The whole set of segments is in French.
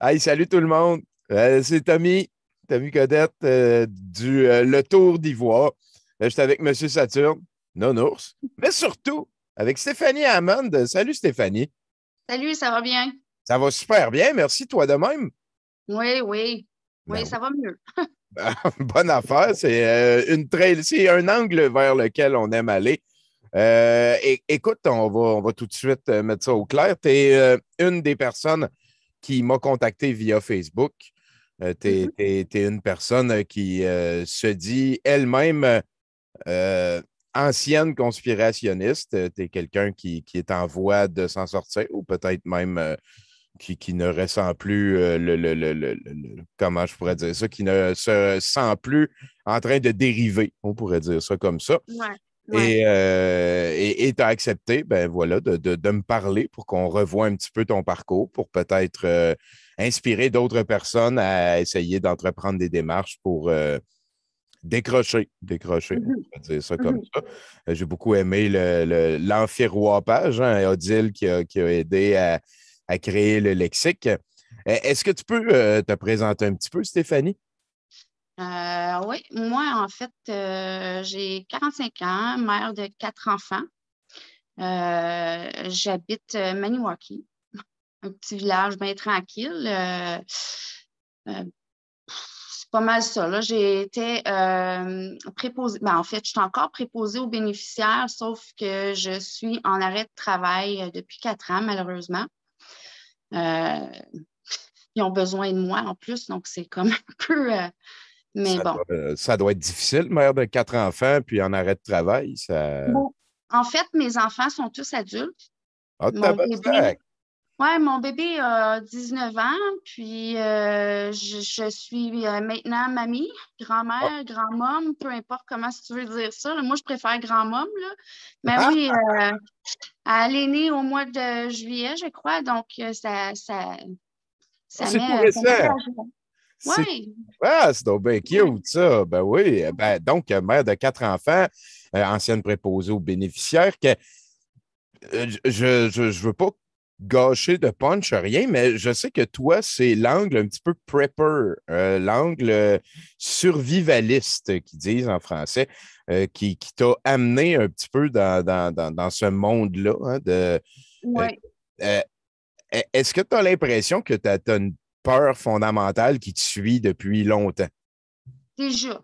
Hey, salut tout le monde. C'est Tommy Codette du Le Tour d'Ivoire. Je suis avec Monsieur Saturne, non-ours, mais surtout avec Stéphanie Hammond. Salut Stéphanie. Salut, ça va bien? Ça va super bien, merci toi de même. Oui, oui. Ben Oui, oui, ça va mieux. bonne affaire. C'est c'est un angle vers lequel on aime aller. Écoute, on va tout de suite mettre ça au clair. Tu es une des personnes qui m'a contacté via Facebook. Tu Mhm. es, une personne qui se dit elle-même euh, ancienne conspirationniste. Tu es quelqu'un qui est en voie de s'en sortir ou peut-être même qui ne ressent plus comment je pourrais dire ça, qui ne se sent plus en train de dériver, on pourrait dire ça comme ça. Ouais, ouais. Et tu as accepté, ben voilà, de me parler pour qu'on revoie un petit peu ton parcours, pour peut-être inspirer d'autres personnes à essayer d'entreprendre des démarches pour décrocher, on Mhm, va dire ça comme mhm. ça. J'ai beaucoup aimé l'enfiroipage, hein, Odile qui a aidé à créer le lexique. Est-ce que tu peux te présenter un petit peu, Stéphanie? Oui, moi, en fait, j'ai 45 ans, mère de quatre enfants. J'habite Maniwaki, un petit village bien tranquille. Euh, c'est pas mal ça, là. J'ai été préposée, ben, en fait, je suis encore préposée aux bénéficiaires, sauf que je suis en arrêt de travail depuis 4 ans, malheureusement. Euh, Ils ont besoin de moi en plus, donc c'est comme un peu. Mais bon. Ça doit être difficile, mère de quatre enfants, puis en arrêt de travail. Ça... Bon. En fait, mes enfants sont tous adultes. Ah, Mon bébé, tabarnak! mon bébé a 19 ans, puis je suis maintenant mamie, Ah, grand-mère, grand-mom, peu importe comment si tu veux dire ça. Là. Moi, je préfère grand-mom, là. Mais ah, oui, elle est née au mois de juillet, je crois, donc ça c'est tout ça met récent. la joie. C'est Oui, c'est donc bien cute, ça. Ben oui. Ben, donc, mère de quatre enfants, ancienne préposée aux bénéficiaires, je veux pas gâcher de punch, rien, mais je sais que toi, c'est l'angle un petit peu prepper, l'angle survivaliste, qu'ils disent en français, qui t'a amené un petit peu dans ce monde-là. Hein, euh, oui, euh, est-ce que tu as l'impression que tu as une peur fondamentale qui te suit depuis longtemps? déjà.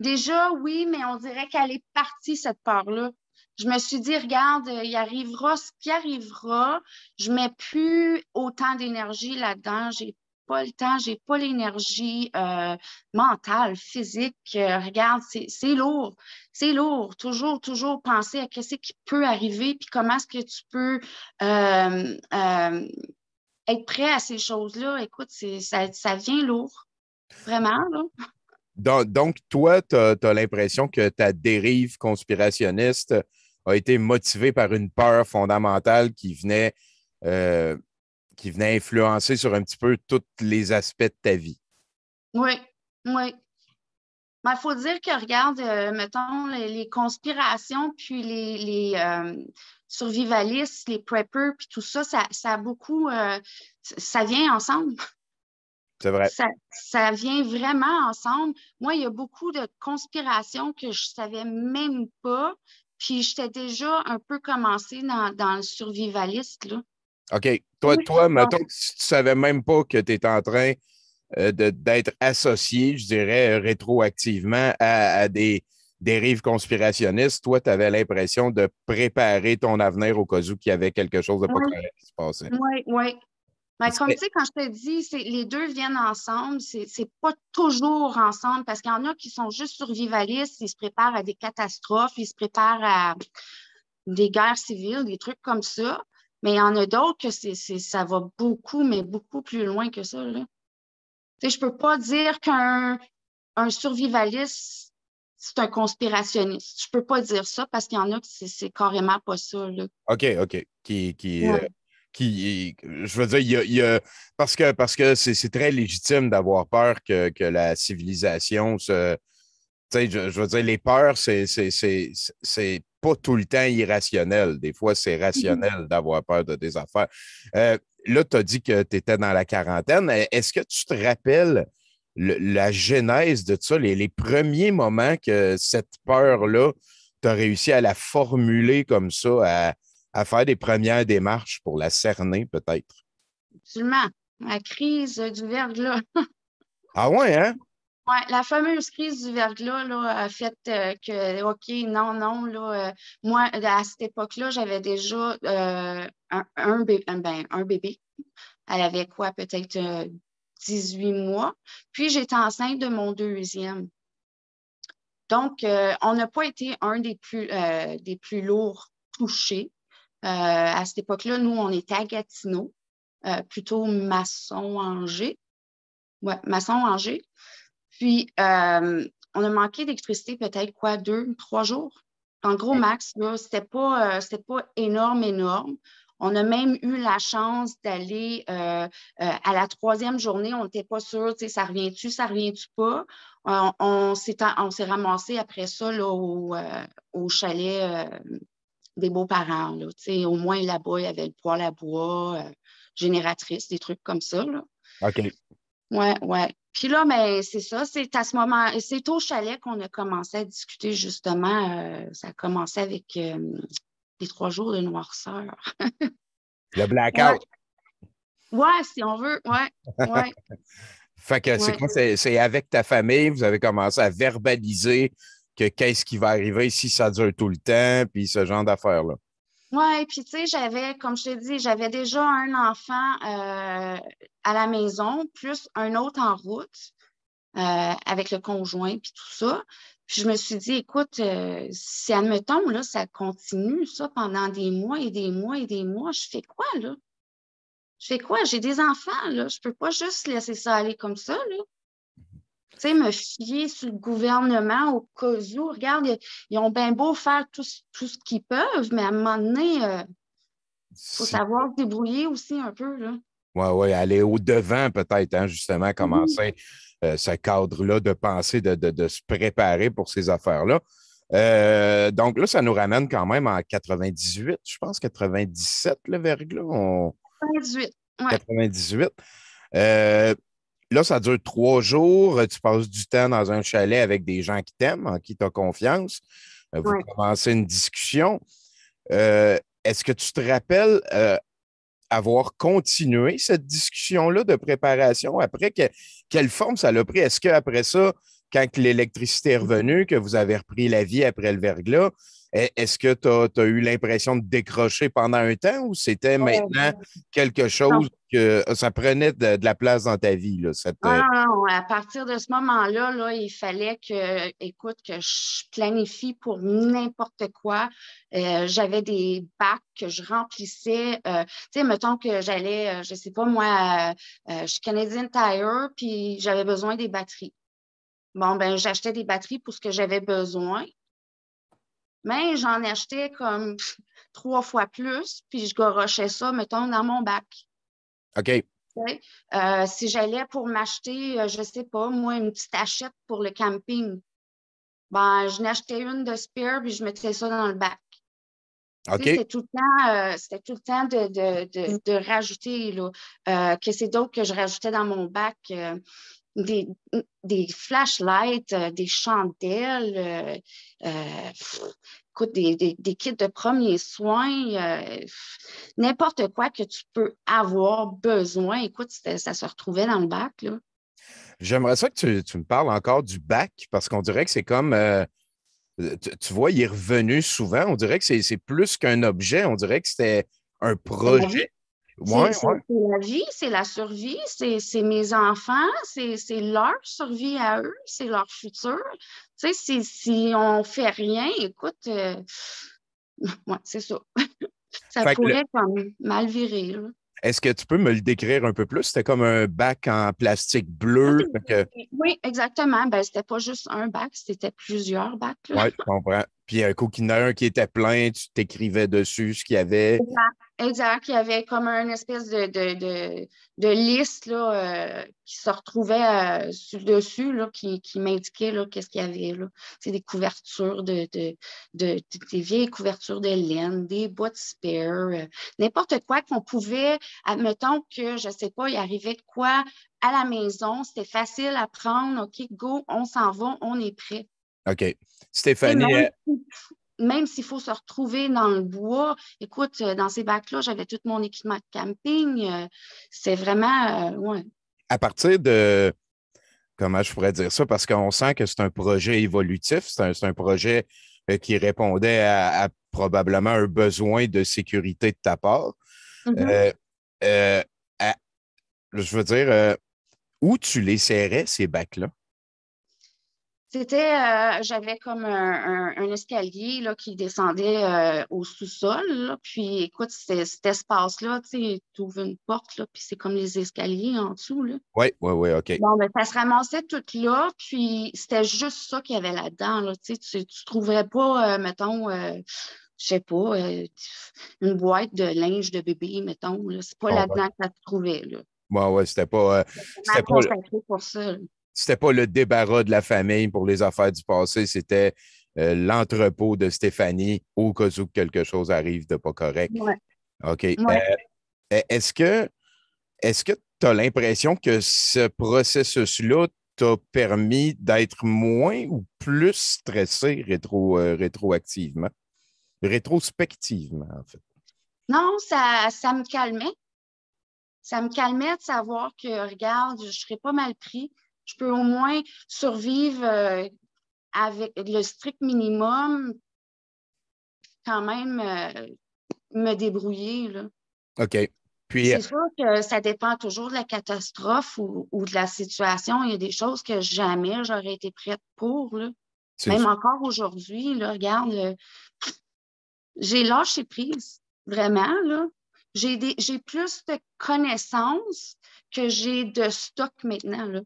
Déjà, oui, mais on dirait qu'elle est partie, cette peur-là. Je me suis dit, regarde, il arrivera ce qui arrivera. Je mets plus autant d'énergie là-dedans. J'ai pas le temps, j'ai pas l'énergie mentale, physique. Regarde, c'est lourd. C'est lourd. Toujours, toujours penser à ce qui peut arriver, puis comment est-ce que tu peux être prêt à ces choses-là. Écoute, ça vient lourd. Vraiment, là. Donc, toi, tu as l'impression que ta dérive conspirationniste a été motivée par une peur fondamentale euh, qui venait influencer sur un petit peu tous les aspects de ta vie. Oui, oui. Il faut dire que, regarde, mettons, les conspirations, puis les survivalistes, les preppers, puis tout ça, ça a beaucoup, ça vient ensemble. C'est vrai. Ça vient vraiment ensemble. Moi, il y a beaucoup de conspirations que je savais même pas, puis j'étais déjà un peu commencée dans le survivaliste, là. OK. Oui. Toi, Donc, mettons que si tu ne savais même pas que tu étais en train d'être associé, je dirais, rétroactivement à des dérives conspirationnistes, toi, tu avais l'impression de préparer ton avenir au cas où il y avait quelque chose de pas oui, correct qui se passait. oui, oui. Mais comme tu sais, quand je te dis, les deux viennent ensemble, c'est pas toujours ensemble parce qu'il y en a qui sont juste survivalistes, ils se préparent à des catastrophes, ils se préparent à des guerres civiles, des trucs comme ça. Mais il y en a d'autres que ça va beaucoup, mais beaucoup plus loin que ça, là. Tu sais, je peux pas dire un survivaliste, c'est un conspirationniste. Je peux pas dire ça parce qu'il y en a que c'est carrément pas ça, là. OK. Ouais. Je veux dire, parce que c'est très légitime d'avoir peur que la civilisation se. Tu sais, je veux dire, les peurs, c'est pas tout le temps irrationnel. Des fois, c'est Mhm. rationnel d'avoir peur de des affaires. Euh, là, tu as dit que tu étais dans la quarantaine. Est-ce que tu te rappelles la genèse de ça, les premiers moments que cette peur-là, tu as réussi à la formuler comme ça, à faire des premières démarches pour la cerner, peut-être? Absolument. La crise du verglas. Ah ouais, hein? Ouais, la fameuse crise du verglas là, a fait que, OK, non, non, là, moi, à cette époque-là, j'avais déjà un bébé. Elle avait quoi, peut-être 18 mois. Puis, j'étais enceinte de mon deuxième. Donc, on n'a pas été un des plus lourds touchés. À cette époque-là, nous, on était à Gatineau, plutôt Masson-Angers. Ouais, Masson-Angers. Puis, on a manqué d'électricité peut-être quoi, 2, 3 jours. En gros, max, là, c'était pas énorme, énorme. On a même eu la chance d'aller à la troisième journée, on n'était pas sûr, tu sais, ça revient-tu pas? On s'est ramassé après ça là, au chalet des beaux-parents. Là, tu sais, au moins là-bas, il y avait le poêle à bois, génératrice, des trucs comme ça. Là. OK. Ouais, ouais. Puis là, mais c'est ça, c'est à ce moment, c'est au chalet qu'on a commencé à discuter justement. Ça a commencé avec les 3 jours de noirceur. Le Ouais, blackout. ouais, si on veut, ouais, ouais, Fait que c'est ouais. quoi? C'est avec ta famille, vous avez commencé à verbaliser que qu'est-ce qui va arriver si ça dure tout le temps, puis ce genre d'affaires-là. Ouais, puis tu sais, comme je te dis, j'avais déjà un enfant à la maison, plus un autre en route. Avec le conjoint puis tout ça. Puis je me suis dit, écoute, si admettons, là, ça continue, ça, pendant des mois et des mois et des mois, je fais quoi, là? Je fais quoi? J'ai des enfants, là. Je peux pas juste laisser ça aller comme ça, là. Tu sais, me fier sur le gouvernement au cas où. Regarde, ils ont bien beau faire tout ce qu'ils peuvent, mais à un moment donné, il faut Si, savoir se débrouiller aussi un peu, là. ouais, ouais, aller au-devant peut-être, hein, justement, Mhm. commencer ce cadre-là de pensée, de se préparer pour ces affaires-là. Donc là, ça nous ramène quand même en 98, je pense, 97, le verglas, 18. Ouais, 98. Euh, Là, ça dure 3 jours. Tu passes du temps dans un chalet avec des gens qui t'aiment, en qui tu as confiance. Vous ouais. commencez une discussion. Est-ce que tu te rappelles avoir continué cette discussion-là de préparation après? Quelle forme ça l'a pris? Est-ce qu'après ça, quand l'électricité est revenue, que vous avez repris la vie après le verglas, est-ce que tu as eu l'impression de décrocher pendant un temps ou c'était maintenant quelque chose que ça prenait de la place dans ta vie, là, Ah non, non, à partir de ce moment-là, là, il fallait écoute, que je planifie pour n'importe quoi. J'avais des bacs que je remplissais. Tu sais, mettons que j'allais, je sais pas moi, je suis Canadian Tire, puis j'avais besoin des batteries. Bon, ben, j'achetais des batteries pour ce que j'avais besoin, mais j'en achetais comme 3 fois plus, puis je gorochais ça, mettons, dans mon bac. OK. Tu sais. Si j'allais pour m'acheter, je sais pas, moi, une petite hachette pour le camping, ben, je n'achetais une de spare puis je mettais ça dans le bac. Tu sais, OK. c'était tout le temps de rajouter, là. Que c'est d'autres que je rajoutais dans mon bac, des, des flashlights, des chandelles, écoute, des kits de premiers soins, n'importe quoi que tu peux avoir besoin. Écoute, ça se retrouvait dans le bac, là. J'aimerais ça que tu me parles encore du bac parce qu'on dirait que c'est comme, tu vois, il est revenu souvent. On dirait que c'est plus qu'un objet. On dirait que c'était un C'est la vie. projet. Ouais, ouais. C'est la vie, c'est la survie, c'est mes enfants, c'est leur survie à eux, c'est leur futur. Tu sais, si on fait rien, écoute, ouais, c'est ça. Ça Fait que pourrait comme mal virer, là. est-ce que tu peux me le décrire un peu plus? C'était comme un bac en plastique bleu. Oui, oui, exactement. Ben, c'était pas juste un bac, c'était plusieurs bacs, là. Oui, je comprends. Puis un coup qu'il y en a un qui était plein, tu t'écrivais dessus ce qu'il y avait. Exact. Exact. Il y avait comme une espèce de liste là, qui se retrouvait sur le dessus, là, qui m'indiquait là, qu'est-ce qu'il y avait là. C'est des couvertures des vieilles couvertures de laine, des boîtes spare, n'importe quoi qu'on pouvait, admettons que, je sais pas, il arrivait de quoi à la maison, c'était facile à prendre, OK, go, on s'en va, on est prêt. OK. Et Stéphanie, même s'il faut se retrouver dans le bois, écoute, dans ces bacs-là, j'avais tout mon équipement de camping. C'est vraiment, ouais. à partir de, comment je pourrais dire ça, parce qu'on sent que c'est un projet évolutif, c'est un projet qui répondait à probablement un besoin de sécurité de ta part. Mhm. Euh, euh, à- je veux dire, où tu les serrais, ces bacs-là? C'était, j'avais comme un escalier là, qui descendait au sous-sol. Là. Puis, écoute, cet espace-là, tu sais, tu ouvres une porte, là, puis c'est comme les escaliers en dessous. Là. Oui, oui, oui, OK. Bon, ben, ça se ramassait tout là, puis c'était juste ça qu'il y avait là-dedans. Là. Tu sais, tu ne trouverais pas, mettons, je sais pas, une boîte de linge de bébé, mettons. Là. C'est pas Bon, ouais, là-dedans que ça se trouvait. Là. ouais, ouais, Vraiment c'était pas, consacré pour ça. Là. c'était pas le débarras de la famille pour les affaires du passé, c'était l'entrepôt de Stéphanie au cas où quelque chose arrive de pas correct. Ouais, OK. ouais. Est-ce que est-ce que tu as l'impression que ce processus-là t'a permis d'être moins ou plus stressé rétroactivement? Rétrospectivement, en fait. Non, ça me calmait. Ça me calmait de savoir que, regarde, je serais pas mal pris. Je peux au moins survivre avec le strict minimum, quand même me débrouiller, là. OK. Puis, C'est sûr que ça dépend toujours de la catastrophe ou de la situation. Il y a des choses que jamais j'aurais été prête pour, là. c'est Même encore aujourd'hui, là, regarde, j'ai lâché prise, vraiment, là. J'ai plus de connaissances que j'ai de stock maintenant, là.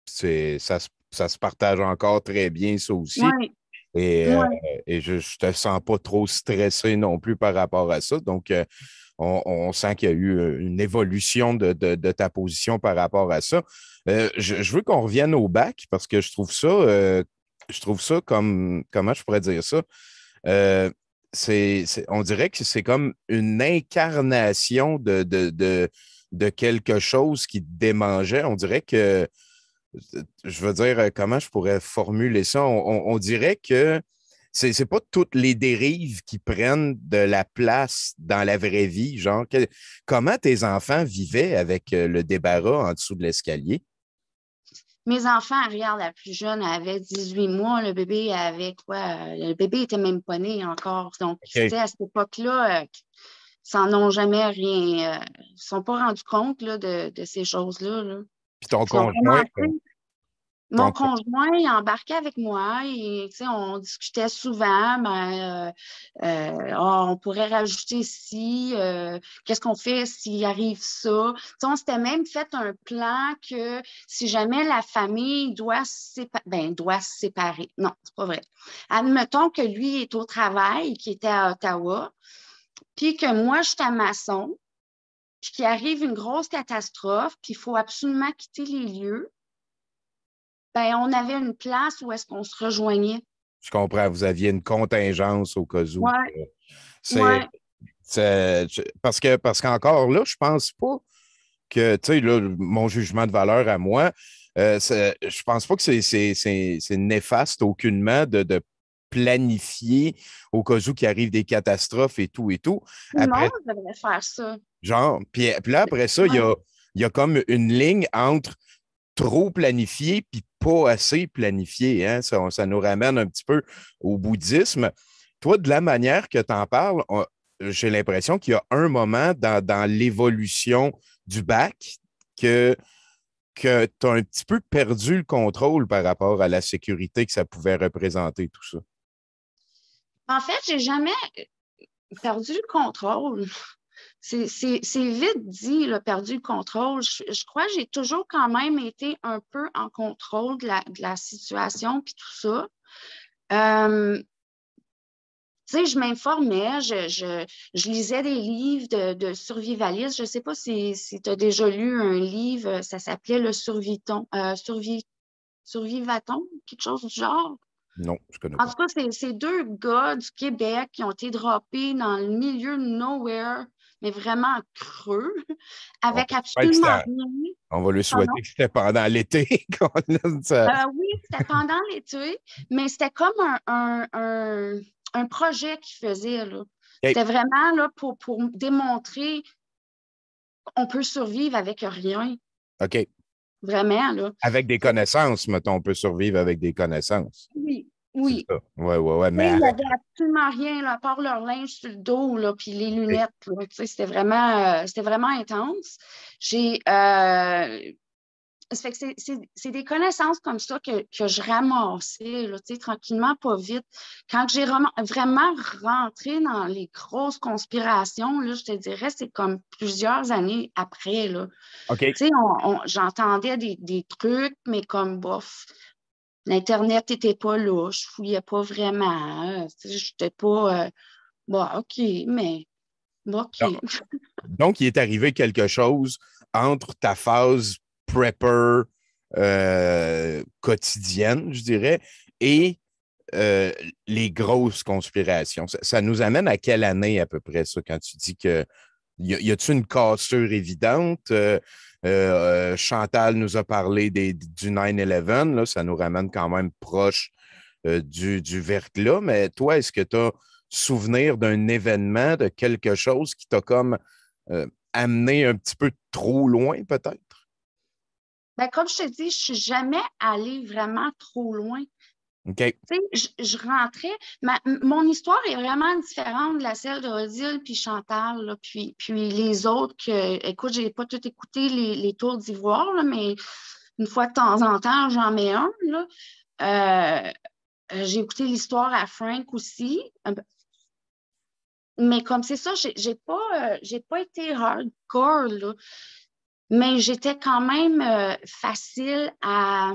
ça se partage encore très bien, ça aussi. Oui, Et, oui. et je ne te sens pas trop stressé non plus par rapport à ça. Donc, on sent qu'il y a eu une évolution de ta position par rapport à ça. Je veux qu'on revienne au bac parce que je trouve ça comme, comment je pourrais dire ça? Euh, on dirait que c'est comme une incarnation de quelque chose qui te démangeait. On dirait que, je veux dire, comment je pourrais formuler ça? On dirait que c'est pas toutes les dérives qui prennent de la place dans la vraie vie. Genre, comment tes enfants vivaient avec le débarras en dessous de l'escalier? Mes enfants, regarde, la plus jeune elle avait 18 mois, le bébé avait quoi? Le bébé était même pas né encore. Donc, tu OK. sais, à cette époque-là, ils s'en ont jamais rien. Ils ne se sont pas rendus compte là, de ces choses-là. Là. Puis ton Ils ont conjoint, commencé. ton, Mon conjoint, il embarquait avec moi et on discutait souvent, ben, on pourrait rajouter ici, qu'est-ce qu'on fait s'il arrive ça? On s'était même fait un plan que si jamais la famille doit se séparer. Non, c'est pas vrai. Admettons que lui est au travail, qui était à Ottawa, puis que moi, je suis à Masson, puis qu'il arrive une grosse catastrophe, puis il faut absolument quitter les lieux. Ben, on avait une place où est-ce qu'on se rejoignait. je comprends, vous aviez une contingence au cas où. Ouais, C'est, ouais. parce qu'encore là, je pense pas que, tu sais, là, mon jugement de valeur à moi, je pense pas que c'est néfaste aucunement de planifier au cas où qu'il arrive des catastrophes et tout et tout. Tout le Après, monde devrait faire ça. genre, puis là, après ça, Ouais. il y a comme une ligne entre trop planifié puis pas assez planifié. Hein? Ça nous ramène un petit peu au bouddhisme. Toi, de la manière que tu en parles, j'ai l'impression qu'il y a un moment dans l'évolution du bac que, que tu as un petit peu perdu le contrôle par rapport à la sécurité que ça pouvait représenter, tout ça. En fait, j'ai jamais perdu le contrôle. C'est vite dit, là, perdu le contrôle. Je crois que j'ai toujours quand même été un peu en contrôle de la situation puis tout ça. Tu sais, je m'informais, je lisais des livres de survivalistes. Je ne sais pas si tu as déjà lu un livre, ça s'appelait Le Survivaton, quelque chose du genre. Non, je connais En pas. tout cas, c'est deux gars du Québec qui ont été droppés dans le milieu de nowhere, mais vraiment creux, On avec espère que absolument rien. on va lui Pardon? souhaiter que c'était pendant l'été qu'on a ça. Oui, c'était pendant l'été, mais c'était comme un projet qu'ils faisaient, là. OK. C'était vraiment là, pour démontrer qu'on peut survivre avec rien. OK. Vraiment, là. Avec des connaissances, mettons, on peut survivre avec des connaissances. Oui, C'est oui. ça. Ouais, ouais, ouais. Tu Mais sais, il n'y avec. avait absolument rien, là, à part leur linge sur le dos, là, puis les OK. lunettes, là. Tu sais, c'était vraiment intense. J'ai, ça fait que c'est des connaissances comme ça que je ramassais, là, tu sais, tranquillement, pas vite. Quand j'ai vraiment rentré dans les grosses conspirations, là, je te dirais, c'est comme plusieurs années après, là. OK. Tu sais, j'entendais des trucs, mais comme bof. L'Internet n'était pas là, je fouillais pas vraiment. Tu sais, j'étais pas. Bon, OK, mais bon, OK. Donc, donc, il est arrivé quelque chose entre ta phase prepper quotidienne, je dirais, et euh, les grosses conspirations. Ça nous amène à quelle année à peu près, ça, quand tu dis que y a-t-il une cassure évidente? Chantal nous a parlé du 9/11, là, ça nous ramène quand même proche du verglas, mais toi, est-ce que tu as souvenir d'un événement, de quelque chose qui t'a comme amené un petit peu trop loin, peut-être? Ben, comme je te dis, je suis jamais allée vraiment trop loin. OK. Tu sais, je rentrais. Mon histoire est vraiment différente de la celle de Odile puis Chantal, là, puis les autres que, écoute, j'ai pas tout écouté les tours d'ivoire, là, mais une fois de temps en temps, j'en mets un, là. Euh, j'ai écouté l'histoire à Frank aussi. Mais comme c'est ça, j'ai pas été hardcore, là. Mais j'étais quand même facile à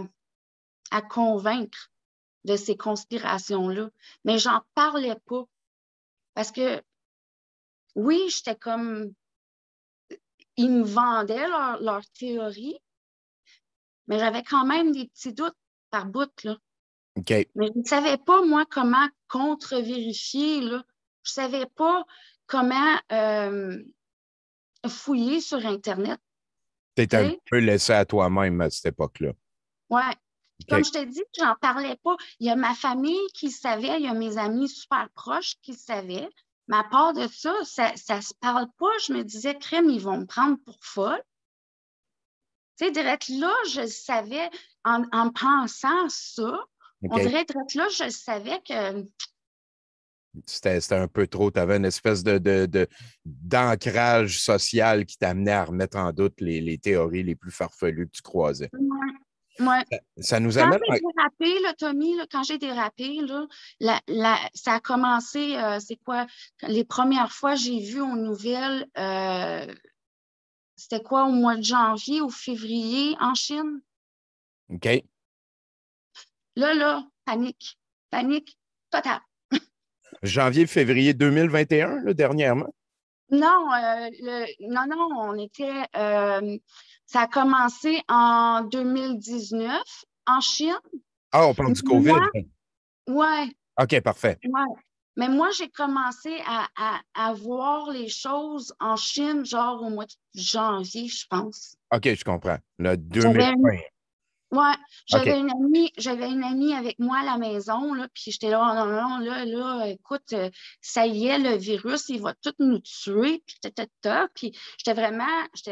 convaincre de ces conspirations-là. Mais j'en parlais pas. Parce que oui, j'étais comme. Ils me vendaient leur théorie, mais j'avais quand même des petits doutes par bout, là. OK. Mais je ne savais pas, moi, comment contre-vérifier, là. Je ne savais pas comment fouiller sur Internet. Tu étais Tu un sais? peu laissé à toi-même à cette époque-là. Ouais. Comme OK. je te dis, j'en parlais pas. Il y a ma famille qui le savait, il y a mes amis super proches qui le savaient. Mais à part de ça, ça se parle pas. Je me disais, crème, ils vont me prendre pour folle. Tu sais, direct là, je le savais, en pensant ça, on OK. dirait direct là, je savais que, C'était un peu trop. Tu avais une espèce d'ancrage social qui t'amenait à remettre en doute les théories les plus farfelues que tu croisais. ouais, ouais. Ça nous Quand amène j'ai à. dérapé, là, Tommy, là, quand j'ai dérapé, là, ça a commencé, c'est quoi? Les premières fois, j'ai vu aux nouvelles, c'était quoi, au mois de janvier ou février en Chine? OK. Là, panique. Panique totale. Janvier, février 2021, là, dernièrement. Non, non, on était. Ça a commencé en 2019 en Chine. Ah, on parle Mais du moi, COVID. ouais, OK, parfait. ouais. Mais moi, j'ai commencé à voir les choses en Chine, genre au mois de janvier, je pense. OK, je comprends. Le J'avais une, 2020. ouais, OK. j'avais une amie avec moi à la maison, là, puis j'étais là, oh non, non, là, écoute, ça y est, le virus, il va tout nous tuer, puis puis j'étais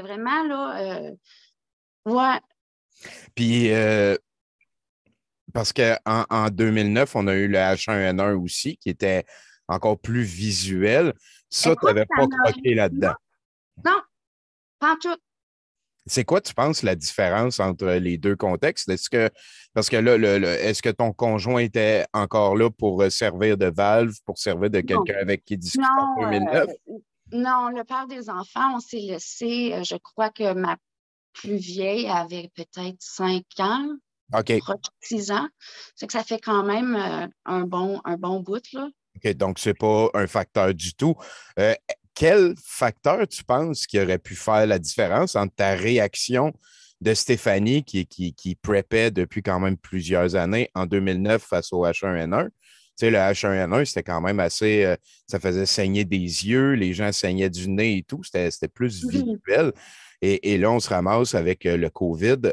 vraiment là, ouais, Puis, parce qu'en en 2009, on a eu le H1N1 aussi, qui était encore plus visuel. Ça, tu écoute, n'avais ça pas n'a croqué là-dedans. non, pas en tout. C'est quoi, tu penses, la différence entre les deux contextes? Parce que là, est-ce que ton conjoint était encore là pour servir de valve, pour servir de Non, quelqu'un avec qui discutait en non, 2009? non, le père des enfants, on s'est laissé, je crois que ma plus vieille avait peut-être 5 ans, OK. proche de 6 ans. C'est que ça fait quand même un bon bout, là. OK, donc, ce n'est pas un facteur du tout. Euh, Quel facteur tu penses qui aurait pu faire la différence entre ta réaction de Stéphanie, qui preppait depuis quand même plusieurs années, en 2009 face au H1N1? Tu sais, le H1N1, c'était quand même assez, ça faisait saigner des yeux, les gens saignaient du nez et tout, c'était plus Mhm. visuel. Et là, on se ramasse avec le COVID,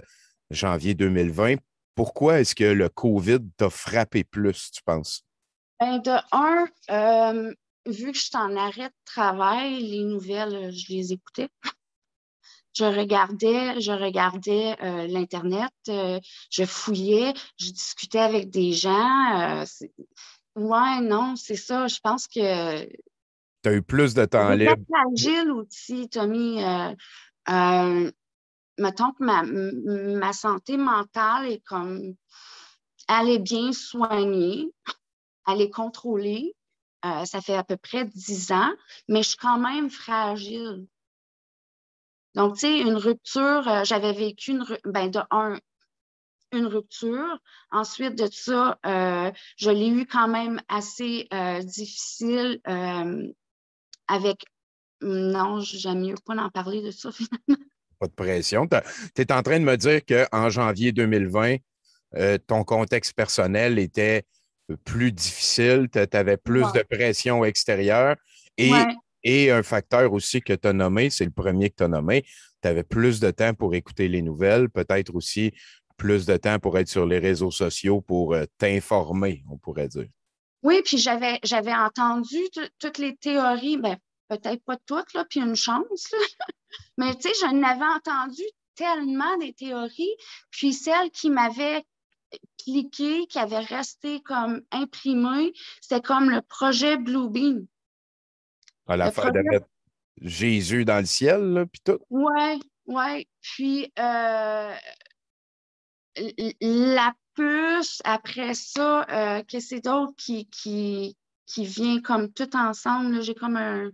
janvier 2020. Pourquoi est-ce que le COVID t'a frappé plus, tu penses? Ben, de un, vu que je suis en arrêt de travail, les nouvelles, je les écoutais. Je regardais l'Internet, je fouillais, je discutais avec des gens. Ouais, non, c'est ça. Je pense que Tu as eu plus de temps j'étais libre. fragile aussi, Tommy. Euh, Mettons que ma santé mentale est comme, elle est bien soignée, elle est contrôlée. Ça fait à peu près 10 ans, mais je suis quand même fragile. Donc, tu sais, une rupture, j'avais vécu ben, une rupture. Ensuite de ça, je l'ai eu quand même assez difficile avec. Non, j'aime mieux pas en parler de ça. Pas de pression. Tu es en train de me dire qu'en janvier 2020, ton contexte personnel était plus difficile, tu avais plus Ouais. de pression extérieure et, Ouais. et un facteur aussi que tu as nommé, c'est le premier que tu as nommé, tu avais plus de temps pour écouter les nouvelles, peut-être aussi plus de temps pour être sur les réseaux sociaux pour t'informer, on pourrait dire. Oui, puis j'avais entendu toutes les théories, ben, peut-être pas toutes, là, puis une chance, là. Mais tu sais, je n'avais entendu tellement des théories, puis celle qui m'avait cliqué, qui avait resté comme imprimée, c'était comme le projet Bluebeam. À Le l'affaire de projet, mettre Jésus dans le ciel, là, puis tout. ouais, ouais. Puis la puce, après ça, que c'est d'autres qui vient comme tout ensemble, là. J'ai comme un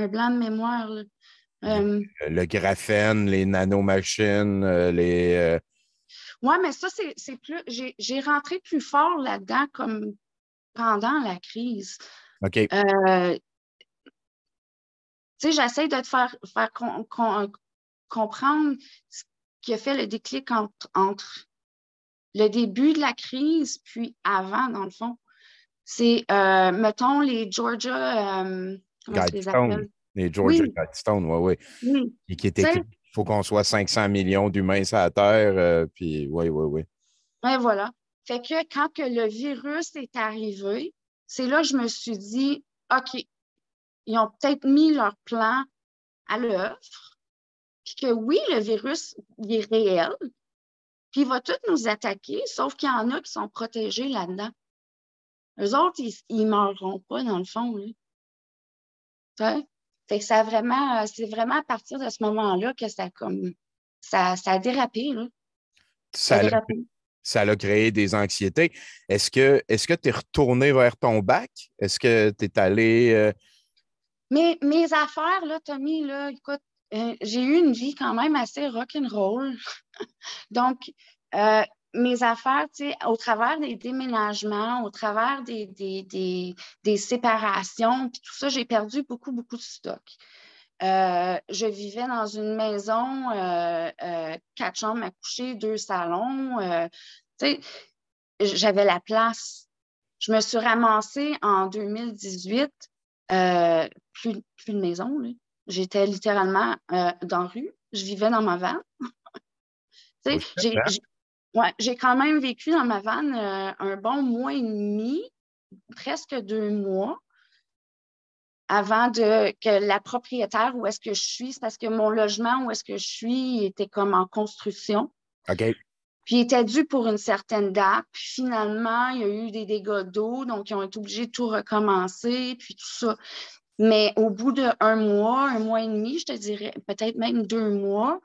blanc de mémoire, là. Euh, Le graphène, les nanomachines, ouais, mais ça, c'est plus. J'ai rentré plus fort là-dedans comme pendant la crise. OK. Tu sais, j'essaie de te faire comprendre ce qui a fait le déclic entre le début de la crise puis avant, dans le fond. C'est, mettons, les Georgia, comment est-ce qu'ils les Guidestone, appellent? les Georgia Oui, Guidestone, oui, oui. oui. Et qui est Tu sais, écrit, il faut qu'on soit 500 millions d'humains sur la Terre, puis oui, oui, oui. ouais, voilà. Fait que quand que le virus est arrivé, c'est là que je me suis dit, OK, ils ont peut-être mis leur plan à l'œuvre, puis que oui, le virus, il est réel, puis il va tout nous attaquer, sauf qu'il y en a qui sont protégés là-dedans. Eux autres, ils meurront pas, dans le fond, là. Tu sais? Fait que ça a vraiment, c'est vraiment à partir de ce moment-là que ça a dérapé, là. Ça a Ça l'a, dérapé. ça a créé des anxiétés. Est-ce que tu es retourné vers ton bac? Est-ce que tu es allé. Mais mes affaires, là, Tommy, là, écoute, j'ai eu une vie quand même assez rock'n'roll. Donc, euh, mes affaires, tu sais, au travers des déménagements, au travers des séparations, puis tout ça, j'ai perdu beaucoup, beaucoup de stock. Je vivais dans une maison, 4 chambres à coucher, 2 salons. Tu sais, j'avais la place. Je me suis ramassée en 2018, plus de maison, là. J'étais littéralement dans la rue. Je vivais dans ma van. Tu Oh, sais, shit, hein? ouais, j'ai quand même vécu dans ma van un bon mois et demi, presque 2 mois, avant que la propriétaire où est-ce que je suis, c'est parce que mon logement où est-ce que je suis était comme en construction. OK. Puis il était dû pour une certaine date. Puis finalement, il y a eu des dégâts d'eau, donc ils ont été obligés de tout recommencer, puis tout ça. Mais au bout un mois et demi, je te dirais, peut-être même 2 mois,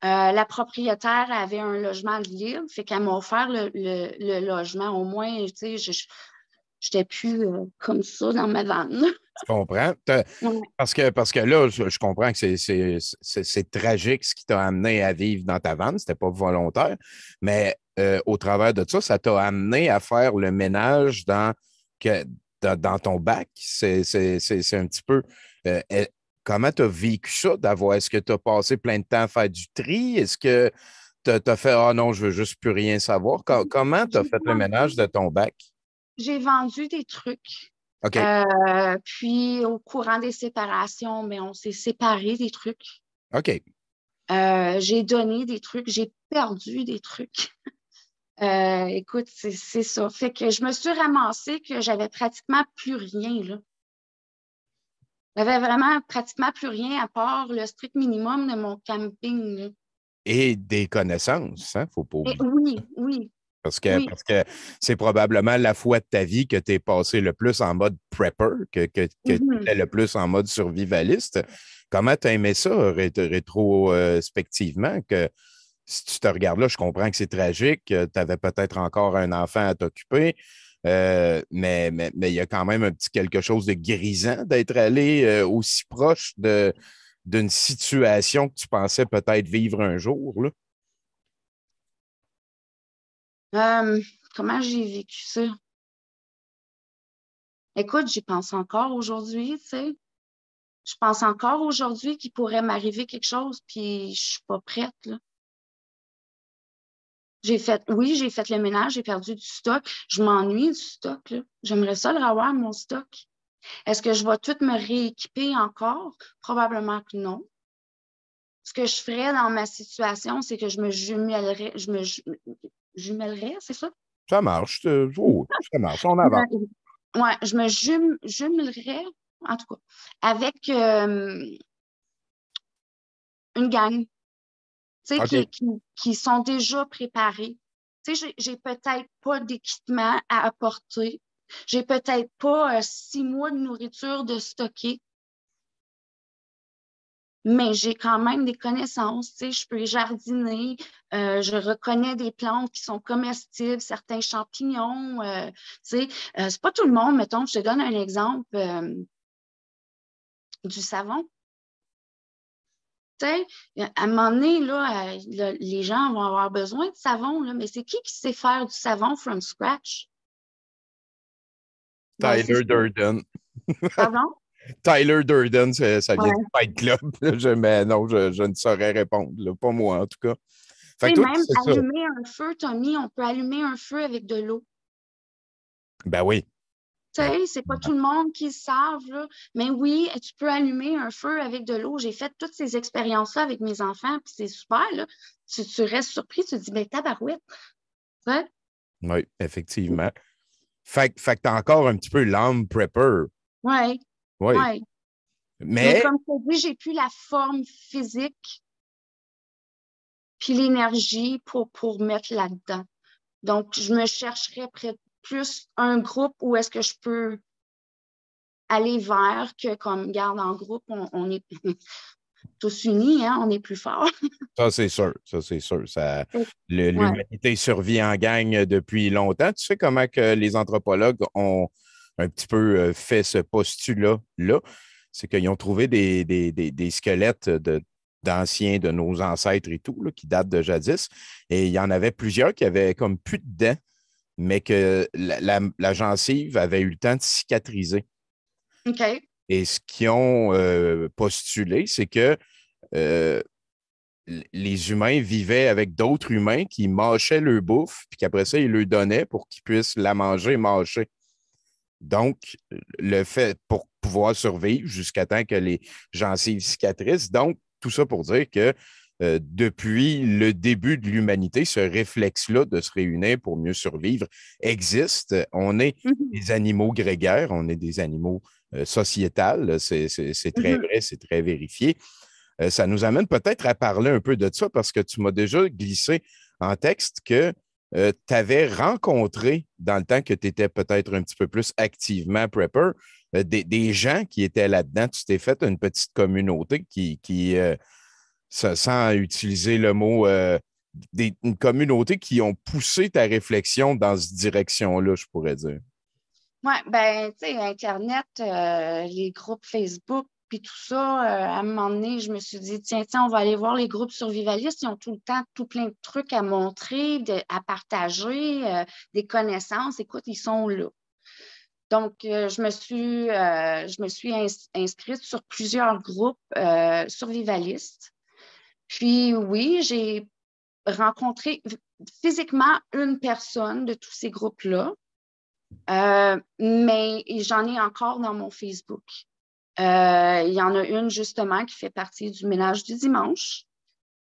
la propriétaire avait un logement libre, fait qu'elle m'a offert le logement. Au moins, tu sais, je n'étais plus comme ça dans ma vanne. Tu comprends? Ouais. Parce que là, je comprends que c'est tragique ce qui t'a amené à vivre dans ta vanne, c'était pas volontaire, mais au travers de ça, ça t'a amené à faire le ménage dans ton bac. C'est un petit peu. Comment tu as vécu ça d'avoir? Est-ce que tu as passé plein de temps à faire du tri? Est-ce que tu as fait ah non, je veux juste plus rien savoir? Comment tu as J'ai fait le ménage de ton bac? j'ai vendu des trucs. OK. Puis, au courant des séparations, mais on s'est séparés des trucs. OK. J'ai donné des trucs, j'ai perdu des trucs. Écoute, c'est ça. Fait que je me suis ramassée que j'avais pratiquement plus rien, là. J'avais vraiment pratiquement plus rien à part le strict minimum de mon camping, là. Et des connaissances, hein? Faut pas Et oublier. oui, oui, oui. Parce que c'est probablement la fois de ta vie que tu es passé le plus en mode prepper, que tu Mhm. étais le plus en mode survivaliste. Comment tu as aimé ça rétrospectivement? Que si tu te regardes là, je comprends que c'est tragique, tu avais peut-être encore un enfant à t'occuper, mais il y a quand même un petit quelque chose de grisant d'être allé aussi proche d'une situation que tu pensais peut-être vivre un jour, là. Euh, Comment j'ai vécu ça? Écoute, j'y pense encore aujourd'hui, tu sais. Je pense encore aujourd'hui qu'il pourrait m'arriver quelque chose, puis je suis pas prête, là. Oui, j'ai fait le ménage, j'ai perdu du stock. Je m'ennuie du stock, là. J'aimerais ça le revoir, mon stock. Est-ce que je vais tout me rééquiper encore? Probablement que non. Ce que je ferais dans ma situation, c'est que je me jumellerais, jumellerais, c'est ça? Ça marche, oh, ça marche, on avance. Ouais, je me jumellerais, en tout cas, avec une gang, tu sais, OK. qui sont déjà préparés. Tu sais, j'ai peut-être pas d'équipement à apporter. J'ai peut-être pas 6 mois de nourriture de stocker, mais j'ai quand même des connaissances. Tu sais, je peux jardiner. Je reconnais des plantes qui sont comestibles, certains champignons. Tu sais, c'est pas tout le monde, mettons, je te donne un exemple du savon. Tu sais, à un moment donné, là, les gens vont avoir besoin de savon, là, mais c'est qui sait faire du savon from scratch? Ben, c'est Tyler ça. Durden. Pardon? Tyler Durden, ça vient du Ouais. Fight Club. Mais non, je ne saurais répondre, là. Pas moi, en tout cas. Fait Tu que sais, toi, même c'est ça. allumer un feu, Tommy, on peut allumer un feu avec de l'eau. Ben oui. Tu sais, c'est pas tout le monde qui le savent, là. Mais oui, tu peux allumer un feu avec de l'eau. J'ai fait toutes ces expériences-là avec mes enfants, puis c'est super, là. Tu restes surpris, tu te dis, ben tabarouette. Tu sais? Oui, effectivement. Fait que t'as encore un petit peu l'âme prepper. Ouais, Oui. ouais. Mais Mais comme tu as dit, j'ai plus la forme physique puis l'énergie pour mettre là-dedans. Donc, je me chercherais plus un groupe où est-ce que je peux aller vers que comme garde en groupe, on est tous unis, hein, on est plus fort. ça, c'est sûr. Ça, c'est sûr. Ouais. L'humanité survit en gang depuis longtemps. Tu sais comment que les anthropologues ont un petit peu fait ce postulat-là? C'est qu'ils ont trouvé des squelettes d'anciens de nos ancêtres et tout, là, qui datent de jadis. Et il y en avait plusieurs qui avaient comme plus de dents, mais que la gencive avait eu le temps de cicatriser. OK. Et ce qu'ils ont postulé, c'est que euh, les humains vivaient avec d'autres humains qui mâchaient leur bouffe, puis qu'après ça, ils leur donnaient pour qu'ils puissent la manger, mâcher. Donc, le fait pour pouvoir survivre jusqu'à temps que les gencives cicatrisent. Donc, tout ça pour dire que depuis le début de l'humanité, ce réflexe-là de se réunir pour mieux survivre existe. On est Mhm. des animaux grégaires, on est des animaux sociétals. C'est très Mhm. vrai, c'est très vérifié. Ça nous amène peut-être à parler un peu de ça parce que tu m'as déjà glissé en texte que tu avais rencontré dans le temps que tu étais peut-être un petit peu plus activement prepper, des gens qui étaient là-dedans. Tu t'es fait une petite communauté sans utiliser le mot, une communauté qui ont poussé ta réflexion dans cette direction-là, je pourrais dire. Ouais, ben, tu sais, Internet, les groupes Facebook, puis tout ça, à un moment donné, je me suis dit, tiens, on va aller voir les groupes survivalistes. Ils ont tout le temps tout plein de trucs à montrer, à partager, des connaissances. Écoute, ils sont là. Donc, je me suis inscrite sur plusieurs groupes survivalistes. Puis oui, j'ai rencontré physiquement une personne de tous ces groupes-là, mais j'en ai encore dans mon Facebook. Il y en a une justement qui fait partie du ménage du dimanche.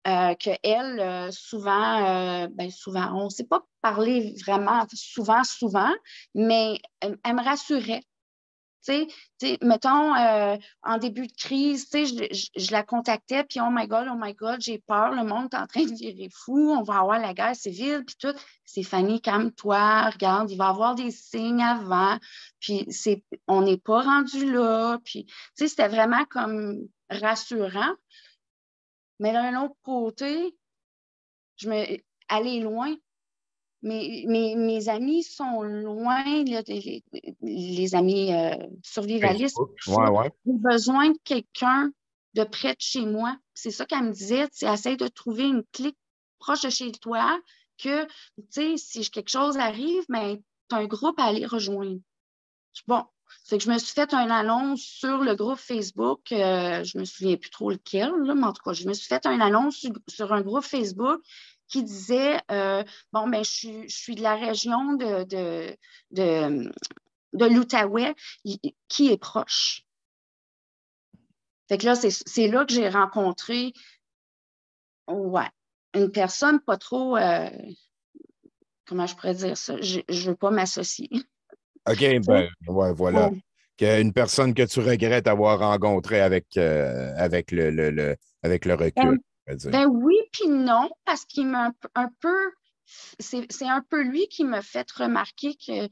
Que elle, souvent, souvent, on ne s'est pas parlé vraiment souvent, mais elle me rassurait. Tu sais, mettons, en début de crise, je la contactais, puis oh my God, j'ai peur, le monde est en train de virer fou, on va avoir la guerre civile, puis tout. C'est Fanny, calme-toi, regarde, il va y avoir des signes avant, puis on n'est pas rendu là, puis, c'était vraiment comme rassurant. Mais d'un autre côté, aller loin. Mes amis sont loin, là, les amis survivalistes. Facebook. Ouais, ouais. J'ai besoin de quelqu'un de près de chez moi. C'est ça qu'elle me disait. Essaye de trouver une clique proche de chez toi que, si quelque chose arrive, mais tu as un groupe à aller rejoindre. Bon, fait que je me suis fait une annonce sur le groupe Facebook. Je me souviens plus trop lequel, là, mais en tout cas, je me suis fait une annonce sur un groupe Facebook qui disait bon, ben, je suis de la région de l'Outaouais, qui est proche. Fait que là, c'est là que j'ai rencontré une personne pas trop comment je pourrais dire ça? Je ne veux pas m'associer. OK, ben, ouais, voilà. Une personne que tu regrettes avoir rencontrée avec avec le recul, on va dire. Ben oui, puis non, parce qu'il m'a un peu, c'est un peu lui qui m'a fait remarquer que,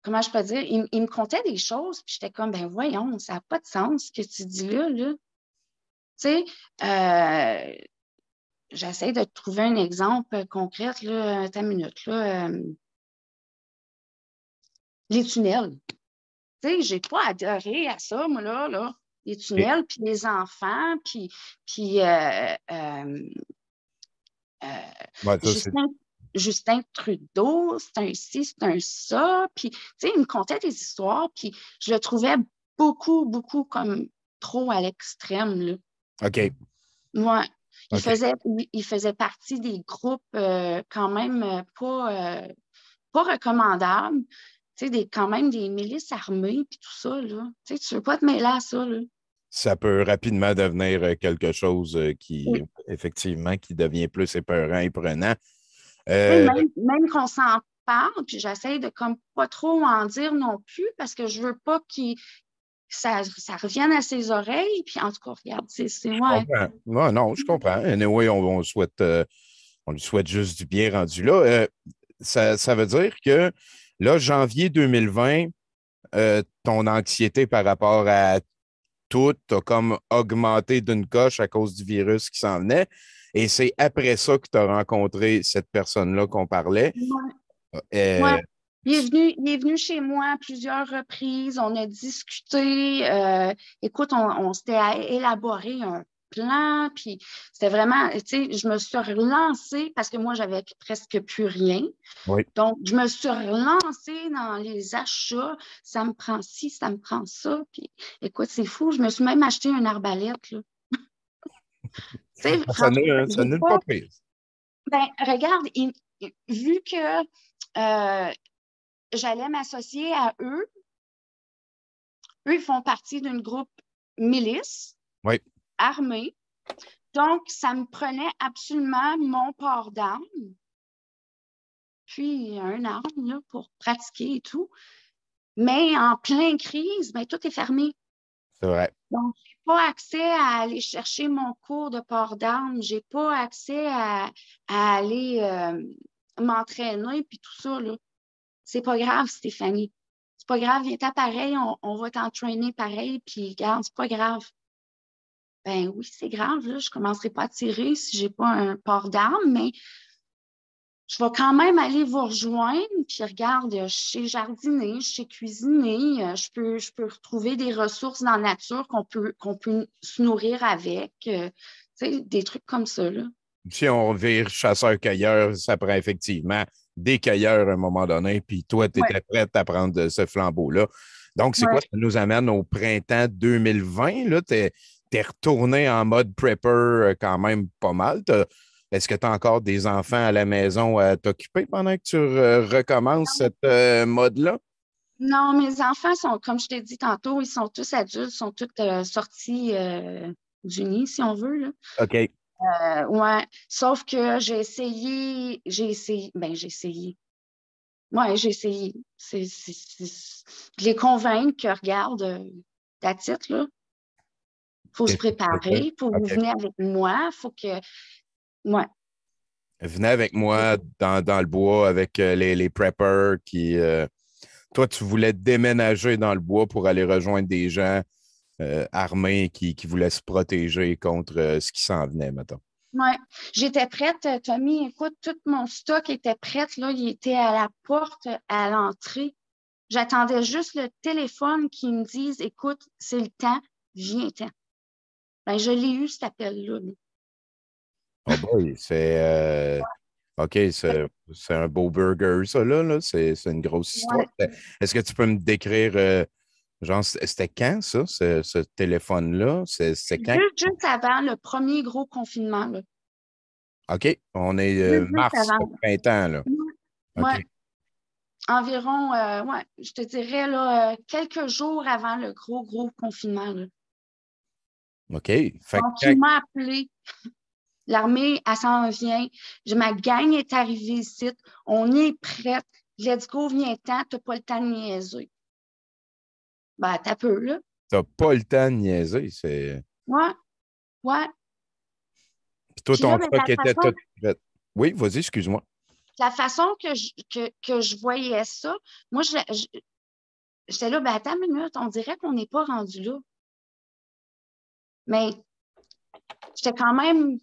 comment je peux dire, il me contait des choses, puis j'étais comme, ben voyons, ça n'a pas de sens ce que tu dis là, là. Tu sais, j'essaie de trouver un exemple concret, là, ta minute, là. Les tunnels. Tu sais, j'ai pas adoré à ça, moi, là. Les tunnels, puis les enfants, puis Ouais, ça, Justin Trudeau, c'est un ci, c'est un ça. Puis, tu sais, il me contait des histoires, puis je le trouvais beaucoup, beaucoup comme trop à l'extrême, là. OK. Ouais. OK. Il faisait partie des groupes quand même pas recommandables. Tu sais, quand même des milices armées, puis tout ça, là. Tu sais, tu veux pas te mêler à ça, là. Ça peut rapidement devenir quelque chose qui, Oui. effectivement, qui devient plus épeurant et prenant. Même qu'on s'en parle, puis j'essaie de comme pas trop en dire non plus parce que je veux pas ça revienne à ses oreilles. Puis en tout cas, regarde, c'est Je ouais. comprends. Non, non, je comprends. Anyway, on lui souhaite juste du bien rendu là. Ça veut dire que là, janvier 2020, ton anxiété par rapport à tout a comme augmenté d'une coche à cause du virus qui s'en venait. Et c'est après ça que tu as rencontré cette personne-là qu'on parlait. Ouais. Euh, Il est venu chez moi à plusieurs reprises. On a discuté. Écoute, on s'était élaboré un plan. Puis c'était vraiment, tu sais, je me suis relancée parce que moi, j'avais presque plus rien. oui. Donc, je me suis relancée dans les achats. Ça me prend ci, ça me prend ça. Puis écoute, c'est fou. Je me suis même acheté une arbalète, là. Tu sais, Ça franchement, n'est pas pire. ben, regarde, vu que j'allais m'associer à eux. Eux, ils font partie d'un groupe milice Oui. armé. Donc, ça me prenait absolument mon port d'armes, puis un arme là, pour pratiquer et tout. Mais en pleine crise, ben, tout est fermé. C'est vrai. Donc, je n'ai pas accès à aller chercher mon cours de port d'armes. Je n'ai pas accès à aller m'entraîner, puis tout ça. Là. C'est pas grave, Stéphanie. C'est pas grave, viens pareil, on va t'entraîner pareil, puis regarde, c'est pas grave. Ben oui, c'est grave, là, je ne commencerai pas à tirer si je n'ai pas un port d'armes, mais je vais quand même aller vous rejoindre, puis regarde, je sais jardiner, je sais cuisiner, je peux retrouver des ressources dans la nature qu'on peut se nourrir avec, tu sais, des trucs comme ça, là. Si on vire chasseur-cueilleur, ça prend effectivement des cueilleurs à un moment donné, puis toi, tu Ouais, étais prête à prendre ce flambeau-là. Donc, c'est quoi? ouais. Ça nous amène au printemps 2020. Là, tu es retourné en mode prepper quand même pas mal. Est-ce que tu as encore des enfants à la maison à t'occuper pendant que tu recommences cette mode-là? Non, mes enfants sont, comme je t'ai dit tantôt, ils sont tous adultes, sont tous sortis du nid, si on veut, là. OK. Ouais, sauf que ben j'ai essayé. Ouais, j'ai essayé. De les convaincre que, regarde, that's it, là. Faut se Qu'est-ce que tu peux faire? préparer, faut que vous OK. venez avec moi, faut que, ouais. Venez avec moi dans le bois avec les preppers qui. Toi, tu voulais déménager dans le bois pour aller rejoindre des gens armés qui voulaient se protéger contre ce qui s'en venait, mettons. Ouais, j'étais prête, Tommy. Écoute, tout mon stock était prêt, là. Il était à la porte, à l'entrée. J'attendais juste le téléphone qui me dise, écoute, c'est le temps, viens-t'en. Ben, je l'ai eu, cet appel-là. Oh boy, OK, c'est un beau burger, ça, là. C'est une grosse histoire. Ouais. Est-ce que tu peux me décrire, genre, c'était quand, ça, ce téléphone-là? C'est quand? Juste avant le premier gros confinement, là. OK, on est Juste mars, avant. printemps, là. OK, Ouais. Environ, ouais, je te dirais, là, quelques jours avant le gros confinement, là. OK. Fait que Donc, il m'a appelé. L'armée, elle s'en vient. Ma gang est arrivée ici. On est prête. Let's go, viens-t'en. T'as pas le temps de niaiser. Ben, t'as peu, là. t'as pas le temps de niaiser. C'est... Ouais, ouais. Puis toi, Puis là, ton ben, truck était tout prêt. Oui, vas-y, excuse-moi. la façon que je voyais ça, moi, j'étais là, ben, attends une minute, on dirait qu'on n'est pas rendu là. Mais j'étais quand même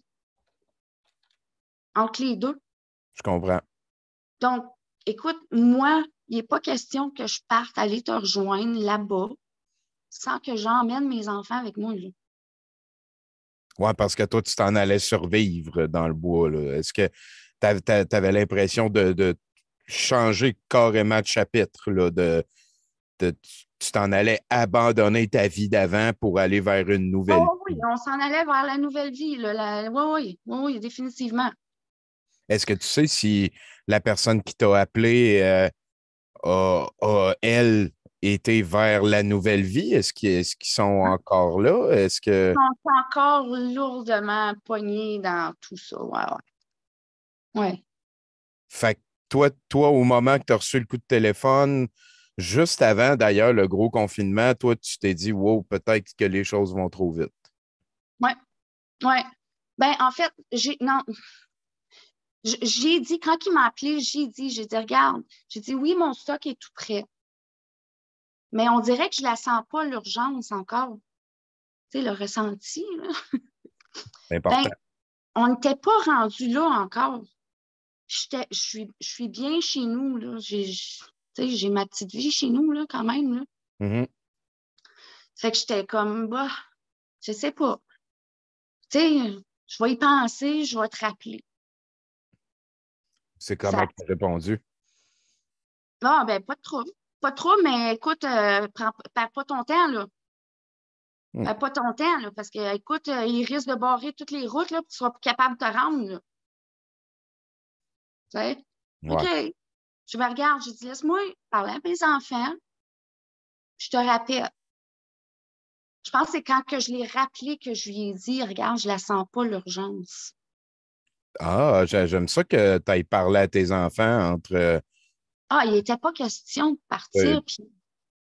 entre les deux. Je comprends. Donc, écoute, moi, il n'est pas question que je parte aller te rejoindre là-bas sans que j'emmène mes enfants avec moi, là. Ouais, parce que toi, tu t'en allais survivre dans le bois, là. Est-ce que tu avais l'impression de changer carrément de chapitre, là, tu t'en allais abandonner ta vie d'avant pour aller vers une nouvelle Oh oui, vie? on s'en allait vers la nouvelle vie, là. Oui, oui, oui, définitivement. Est-ce que tu sais si la personne qui t'a appelé elle, été vers la nouvelle vie? Est-ce qu'ils sont encore là? Est-ce que. On est encore lourdement pognés dans tout ça. Ouais, ouais. Ouais. Fait que toi, au moment que tu as reçu le coup de téléphone, juste avant d'ailleurs le gros confinement, toi, tu t'es dit, wow, peut-être que les choses vont trop vite. Ouais, ouais. Ben, en fait, non, j'ai dit, quand il m'a appelé, j'ai dit, regarde, j'ai dit, oui, mon stock est tout prêt. Mais on dirait que je la sens pas, l'urgence encore. Tu sais, le ressenti, là. C'est Ben, important. on n'était pas rendu là encore. Je suis bien chez nous, là. Tu sais, j'ai ma petite vie chez nous, là, quand même, là. Mhm. Fait que j'étais comme, bah, je sais pas. Tu sais, je vais y penser, je vais te rappeler. C'est comment Ça, tu as répondu? ah, ben, pas de trouble. Pas de trouble, mais écoute, perds pas ton temps, là. Hmm. Perds pas ton temps, là, parce que, écoute, il risque de barrer toutes les routes, là, puis tu seras plus capable de te rendre, là. Tu sais? OK. Ouais. Je me regarde, je dis, laisse-moi parler à mes enfants, je te rappelle. Je pense que c'est quand que je l'ai rappelé que je lui ai dit, regarde, je la sens pas, l'urgence. Ah, j'aime ça que tu ailles parler à tes enfants entre. Ah, il n'était pas question de Euh, partir, puis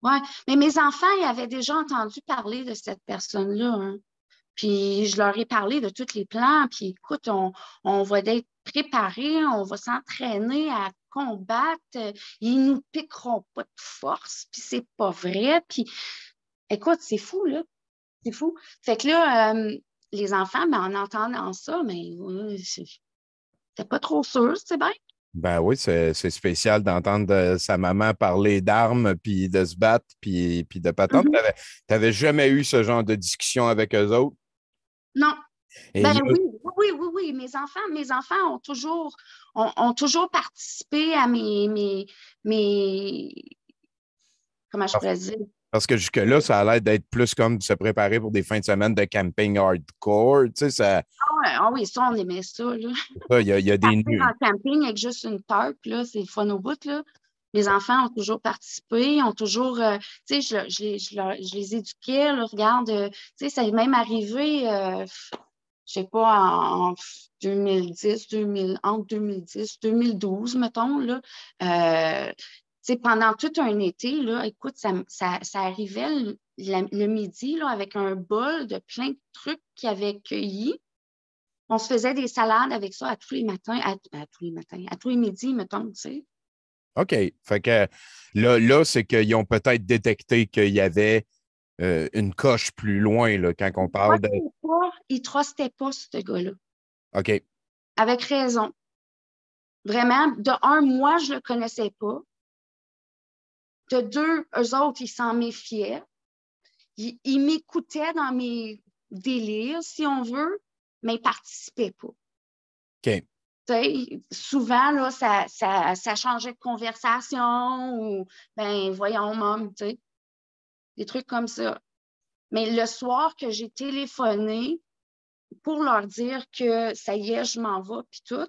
ouais. Mais mes enfants, ils avaient déjà entendu parler de cette personne-là, hein. Puis je leur ai parlé de tous les plans. Puis écoute, on va être préparés, on va s'entraîner à combattre. Ils nous piqueront pas de force, puis c'est pas vrai. Puis écoute, c'est fou, là. C'est fou. Fait que là, les enfants, ben, en entendant ça, mais c'était pas trop sûr, c'est bien. ben oui, c'est spécial d'entendre sa maman parler d'armes, puis de se battre, puis de patente. Mhm. T'avais jamais eu ce genre de discussion avec eux autres. Non. Et Ben il y a, oui, oui, oui, oui. Mes enfants ont toujours participé à mes comment je pourrais dire? Parce que jusque-là, ça a l'air d'être plus comme se préparer pour des fins de semaine de camping hardcore. Tu sais, Ah oui, ça, on aimait ça, là. il y a des Partir nuits. en camping avec juste une tarp, là, c'est le fun au bout, là. Mes enfants ont toujours participé, ont toujours, tu sais, je les éduquais, là, regarde, tu sais, ça est même arrivé, je sais pas, en 2010, 2000, entre 2010, 2012, mettons, là. Tu sais, pendant tout un été, là, écoute, ça arrivait le midi, là, avec un bol de plein de trucs qu'ils avaient cueillis. On se faisait des salades avec ça à tous les matins, à tous les matins, à tous les midis, mettons, tu sais. OK. Fait que là c'est qu'ils ont peut-être détecté qu'il y avait une coche plus loin là, quand on parle de. Il trustait pas, ce gars-là. OK. Avec raison. Vraiment, de un, moi, je le connaissais pas. De deux, eux autres, ils s'en méfiaient. Ils m'écoutaient dans mes délires, si on veut, mais ils participaient pas. OK. Souvent, là, ça changeait de conversation ou, ben, voyons, maman, tu sais, des trucs comme ça. Mais le soir que j'ai téléphoné pour leur dire que ça y est, je m'en vais, puis tout,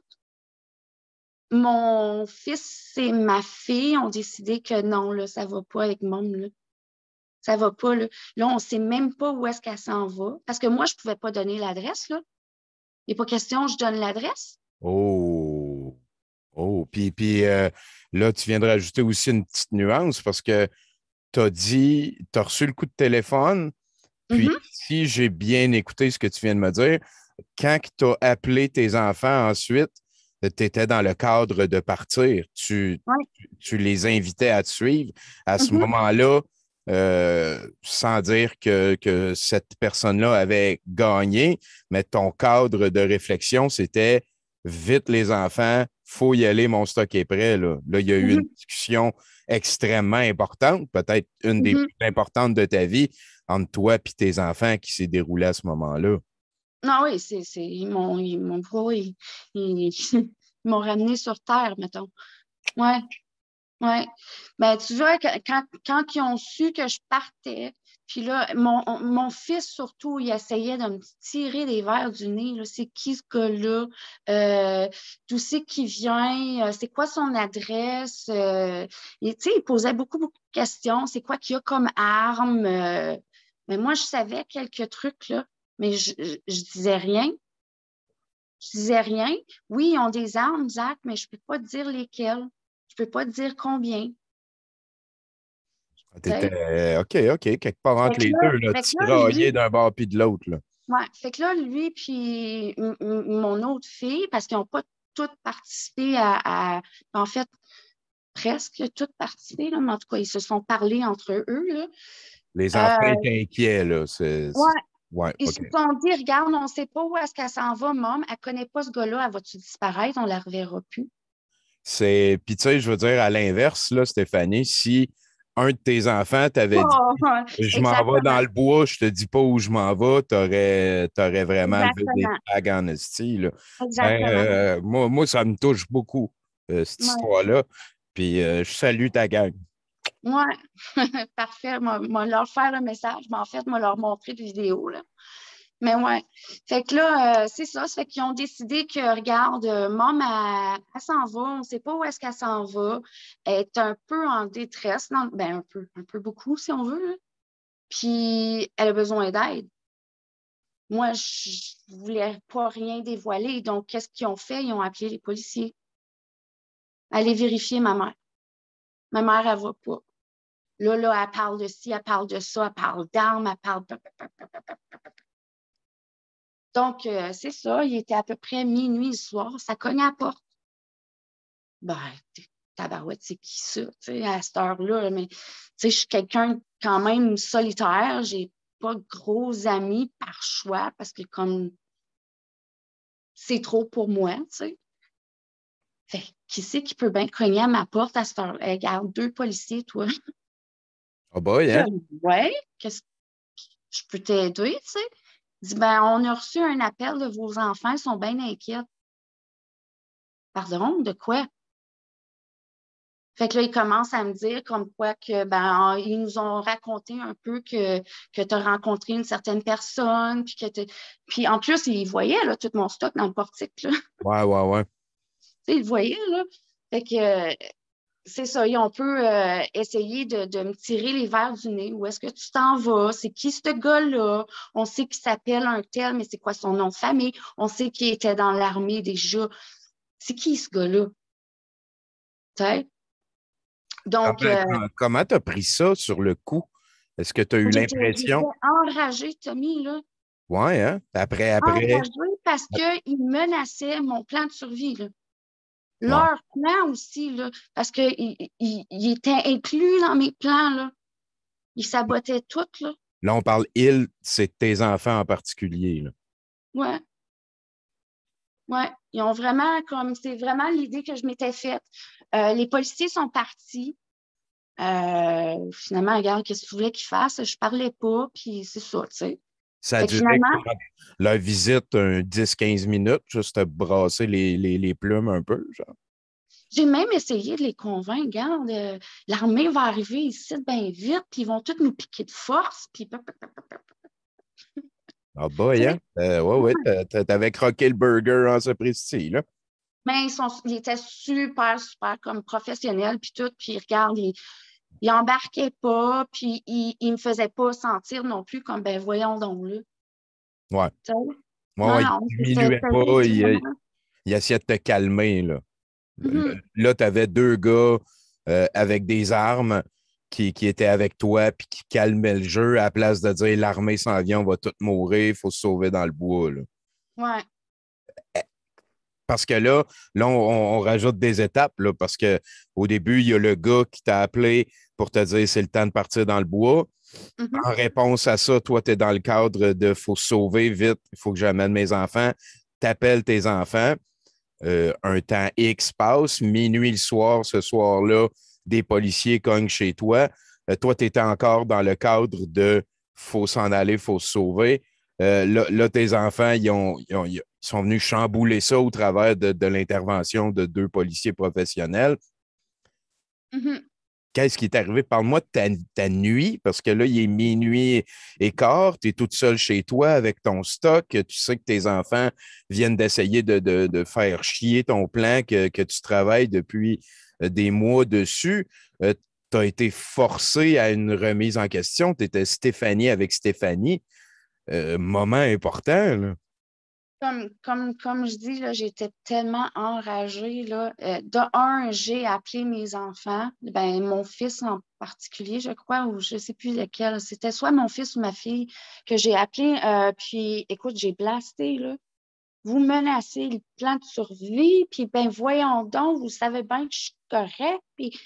mon fils et ma fille ont décidé que non, là, ça va pas avec Mom, là. Ça va pas, là. Là, on sait même pas où est-ce qu'elle s'en va. Parce que moi, je pouvais pas donner l'adresse, là. Il n'est pas question, je donne l'adresse. Oh. Oh. Puis là, tu viens de rajouter aussi une petite nuance parce que tu as dit, tu as reçu le coup de téléphone. Puis, Mhm. si j'ai bien écouté ce que tu viens de me dire, quand tu as appelé tes enfants ensuite, tu étais dans le cadre de partir. Ouais. Tu les invitais à te suivre. À ce Mhm. moment-là, sans dire que cette personne-là avait gagné, mais ton cadre de réflexion, c'était vite les enfants, faut y aller, mon stock est prêt. Là, il y a eu une Mhm. discussion extrêmement importante, peut-être une des Mhm. plus importantes de ta vie, entre toi et tes enfants qui s'est déroulée à ce moment-là. Non, oui, ils ils m'ont ramené sur terre, mettons. Ouais. Oui. Ben, tu vois, quand ils ont su que je partais, puis là, mon fils surtout, il essayait de me tirer des verres du nez. Là. C'est qui ce gars-là? D'où c'est qu'il vient? C'est quoi son adresse? Tu sais, il posait beaucoup, beaucoup de questions. C'est quoi qu'il y a comme arme? Mais moi, je savais quelques trucs, là, mais je disais rien. Je disais rien. Oui, ils ont des armes, Zach, mais je ne peux pas te dire lesquelles. Je ne peux pas te dire combien. Tu étais OK, quelque part Fait entre que les là, deux, là, fait que là, tiraillé lui, d'un bord puis de l'autre. Là. ouais, fait que là, lui, puis mon autre fille, parce qu'ils n'ont pas toutes participé en fait, presque toutes participé, là, mais en tout cas, ils se sont parlé entre eux, là. Les enfants Euh, étaient inquiets, là. ouais, Ouais, ils OK. se sont dit, regarde, on ne sait pas où est-ce qu'elle s'en va, maman, elle ne connaît pas ce gars-là, elle va-tu disparaître, on ne la reverra plus. Puis, tu sais, je veux dire, à l'inverse, là, Stéphanie, si un de tes enfants t'avait dit Oh, je m'en vais dans exactement, le bois, je te dis pas où je m'en vais, t'aurais vraiment levé des exactement, flags en esti, là. Ben, exactement. moi, ça me touche beaucoup, cette Ouais, histoire-là. Puis, je salue ta gang. ouais. Parfait, moi, leur faire le message, mais en fait, moi, leur montrer des vidéos, là. Mais ouais. Fait que là, c'est ça. Ça fait qu'ils ont décidé que, regarde, maman, elle s'en va. On ne sait pas où est-ce qu'elle s'en va. Elle est un peu en détresse. Non, ben, un peu beaucoup, si on veut, là. Puis, elle a besoin d'aide. Moi, je ne voulais pas rien dévoiler. Donc, qu'est-ce qu'ils ont fait? Ils ont appelé les policiers. Aller vérifier ma mère. Ma mère, elle va pas. Là, elle parle de ci, elle parle de ça, elle parle d'armes, elle parle. Donc, c'est ça. Il était à peu près minuit le soir. Ça cognait à la porte. Ben, tabarouette, c'est qui ça, tu sais, à cette heure-là. Mais, tu sais, je suis quelqu'un quand même solitaire. J'ai pas de gros amis par choix parce que comme c'est trop pour moi, tu sais. Fait qui c'est qui peut bien cogner à ma porte à cette heure-là? Regarde, deux policiers, toi. Oh boy, hein? Ouais, qu'est-ce que je peux t'aider, tu sais? Il dit, ben, on a reçu un appel de vos enfants, ils sont bien inquiets. Pardon, de quoi? Fait que là, ils commencent à me dire comme quoi que ben ils nous ont raconté un peu que tu as rencontré une certaine personne, puis en plus, ils voyaient là, tout mon stock dans le portique, là. Ouais, ouais, ouais. Tu sais, ils le voyaient, là. Fait que c'est ça, on peut essayer de me tirer les verres du nez. Où est-ce que tu t'en vas? C'est qui ce gars-là? On sait qu'il s'appelle un tel, mais c'est quoi son nom de famille? On sait qu'il était dans l'armée déjà. C'est qui ce gars-là? Tu sais? Donc, Comment tu as pris ça sur le coup? Est-ce que tu as eu j'étais l'impression? enragée, Tommy, là. Ouais, hein? Après. Enragée parce qu'ils menaçaient mon plan de survie, là. Ouais. Leur plan aussi, là, parce qu'ils étaient inclus dans mes plans, là. Ils sabotaient tout, là. Là, on parle c'est tes enfants en particulier, là. Ouais, ouais. Ils ont vraiment, comme, c'est vraiment l'idée que je m'étais faite. Les policiers sont partis. Finalement, regarde, qu'est-ce que tu voulais qu'ils fassent? Je parlais pas, puis c'est ça, tu sais. Ça a Fait que duré finalement, quoi? Leur visite, 10-15 minutes, juste à brasser les plumes un peu, genre. j'ai même essayé de les convaincre. Regarde, l'armée va arriver ici bien vite, puis ils vont tous nous piquer de force, puis Ah, boy, tu hein? sais, Ouais, ouais, t'avais croqué le burger en ce précis, là. mais ils étaient super, super comme professionnels, puis tout, puis regarde, ils embarquaient pas, puis ils me faisaient pas sentir non plus comme, ben voyons donc, là. Ouais. Tu sais? Ouais, Non, ouais, non, il c'était diminuait pas, juste vraiment. il essayait de te calmer, là. Mhm, Là, tu avais deux gars avec des armes qui étaient avec toi puis qui calmaient le jeu à la place de dire l'armée s'en vient, on va tous mourir, il faut se sauver dans le bois, là. ouais. Parce que là on rajoute des étapes, là, parce qu'au début, il y a le gars qui t'a appelé pour te dire c'est le temps de partir dans le bois. Mhm, En réponse à ça, toi, tu es dans le cadre de faut se sauver vite, il faut que j'amène mes enfants. T'appelles tes enfants. Un temps X passe, minuit le soir, ce soir-là, des policiers cognent chez toi. Toi, tu étais encore dans le cadre de faut s'en aller, faut se sauver. Là, tes enfants, ils sont venus chambouler ça au travers de l'intervention de deux policiers professionnels. mhm. Qu'est-ce qui est arrivé? Parle-moi de ta nuit, parce que là, il est minuit et quart, tu es toute seule chez toi avec ton stock, tu sais que tes enfants viennent d'essayer de faire chier ton plan que tu travailles depuis des mois dessus. Tu as été forcé à une remise en question. Tu étais Stéphanie avec Stéphanie. Moment important, là. Comme je dis, là, j'étais tellement enragée, là. De un, j'ai appelé mes enfants, ben, mon fils en particulier, je crois, ou je ne sais plus lequel. C'était soit mon fils ou ma fille que j'ai appelé. Puis, écoute, j'ai blasté, là. Vous menacez le plan de survie, puis ben voyons donc, vous savez bien que je suis correct, puis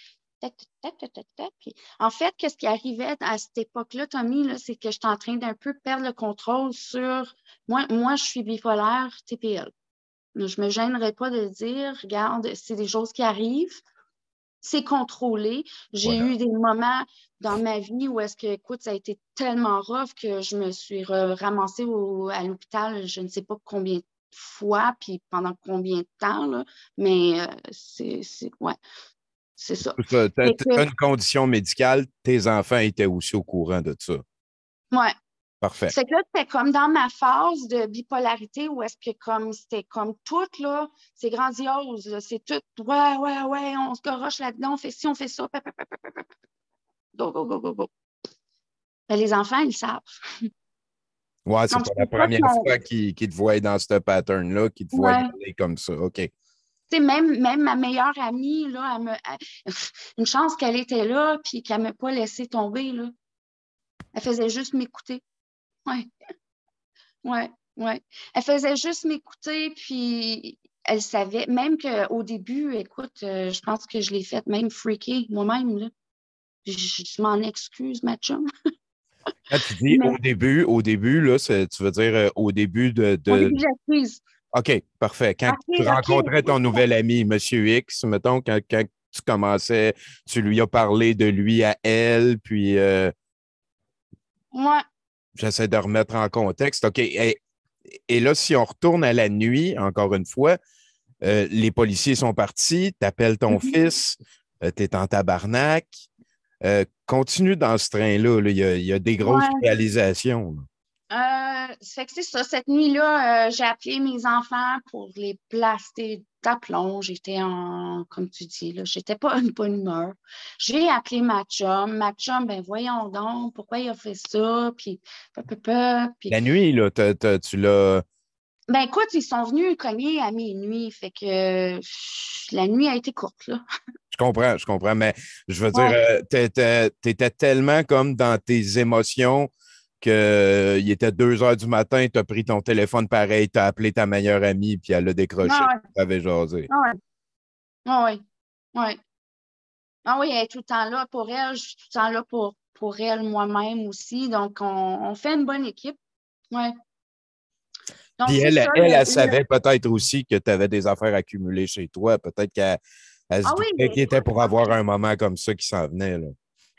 puis en fait, qu'est-ce qui arrivait à cette époque-là, Tommy, là, c'est que j'étais en train d'un peu perdre le contrôle sur moi, je suis bipolaire TPL. Je me gênerais pas de le dire, regarde, c'est des choses qui arrivent, c'est contrôlé. J'ai Voilà. eu des moments dans ma vie où est-ce que, écoute, ça a été tellement rough que je me suis ramassée à l'hôpital, je ne sais pas combien de fois, puis pendant combien de temps, là, mais ouais, c'est ça. Tu Fait que, as une condition médicale, tes enfants étaient aussi au courant de ça. ouais. Parfait. C'est que là, c'était comme dans ma phase de bipolarité où est-ce que comme c'était comme tout, là, c'est grandiose, là, c'est tout, ouais, ouais, ouais, on se garoche là-dedans, on fait ci, on fait ça, go, go, go, go, go. Ben, les enfants, ils savent. Ouais, c'est Donc, pas c'est la pour ça première que fois qu'ils te voient dans ce pattern-là, qu'ils te voient y ouais. aller comme ça. OK. Tu sais, même ma meilleure amie, là, une chance qu'elle était là puis qu'elle ne m'a pas laissé tomber, là. Elle faisait juste m'écouter. Ouais, ouais, ouais. Elle faisait juste m'écouter, puis elle savait, même qu'au début, écoute, je pense que je l'ai faite même freaker moi-même, là. Je m'en excuse, ma chum. Quand tu dis Mais au début, là, tu veux dire au début au début, j'ai prise. OK, parfait. Quand OK, tu OK. rencontrais ton nouvel ami, Monsieur X, mettons, quand tu commençais, tu lui as parlé de lui à elle, puis Ouais. J'essaie de remettre en contexte. OK. Et là, si on retourne à la nuit, encore une fois, les policiers sont partis, t'appelles ton Mhm. fils, t'es en tabarnak. Continue dans ce train-là. Là. Il y a des grosses Ouais. réalisations. Là. Fait que c'est ça. Cette nuit-là, j'ai appelé mes enfants pour les placer d'aplomb. J'étais en, comme tu dis, là, j'étais pas une bonne humeur. J'ai appelé ma chum. Ma chum, ben voyons donc, pourquoi il a fait ça? Puis, puis La nuit, là, tu l'as. ben écoute, ils sont venus cogner à minuit. Fait que la nuit a été courte, là. Je comprends, mais je veux dire, Ouais. t'étais tellement comme dans tes émotions que il était 2 heures du matin, tu as pris ton téléphone pareil, tu as appelé ta meilleure amie, puis elle a décroché, Ah tu avais jasé. ouais. Ah ouais. Ouais. Ah oui, elle est tout le temps là pour elle. Je suis tout le temps là pour elle, moi-même aussi. Donc, on fait une bonne équipe. Ouais. Donc, Puis c'est ça. elle savait peut-être aussi que tu avais des affaires accumulées chez toi. Peut-être qu'elle elle se Ah oui, doutait mais qu'il était écoute, pour avoir un moment comme ça qui s'en venait. Là.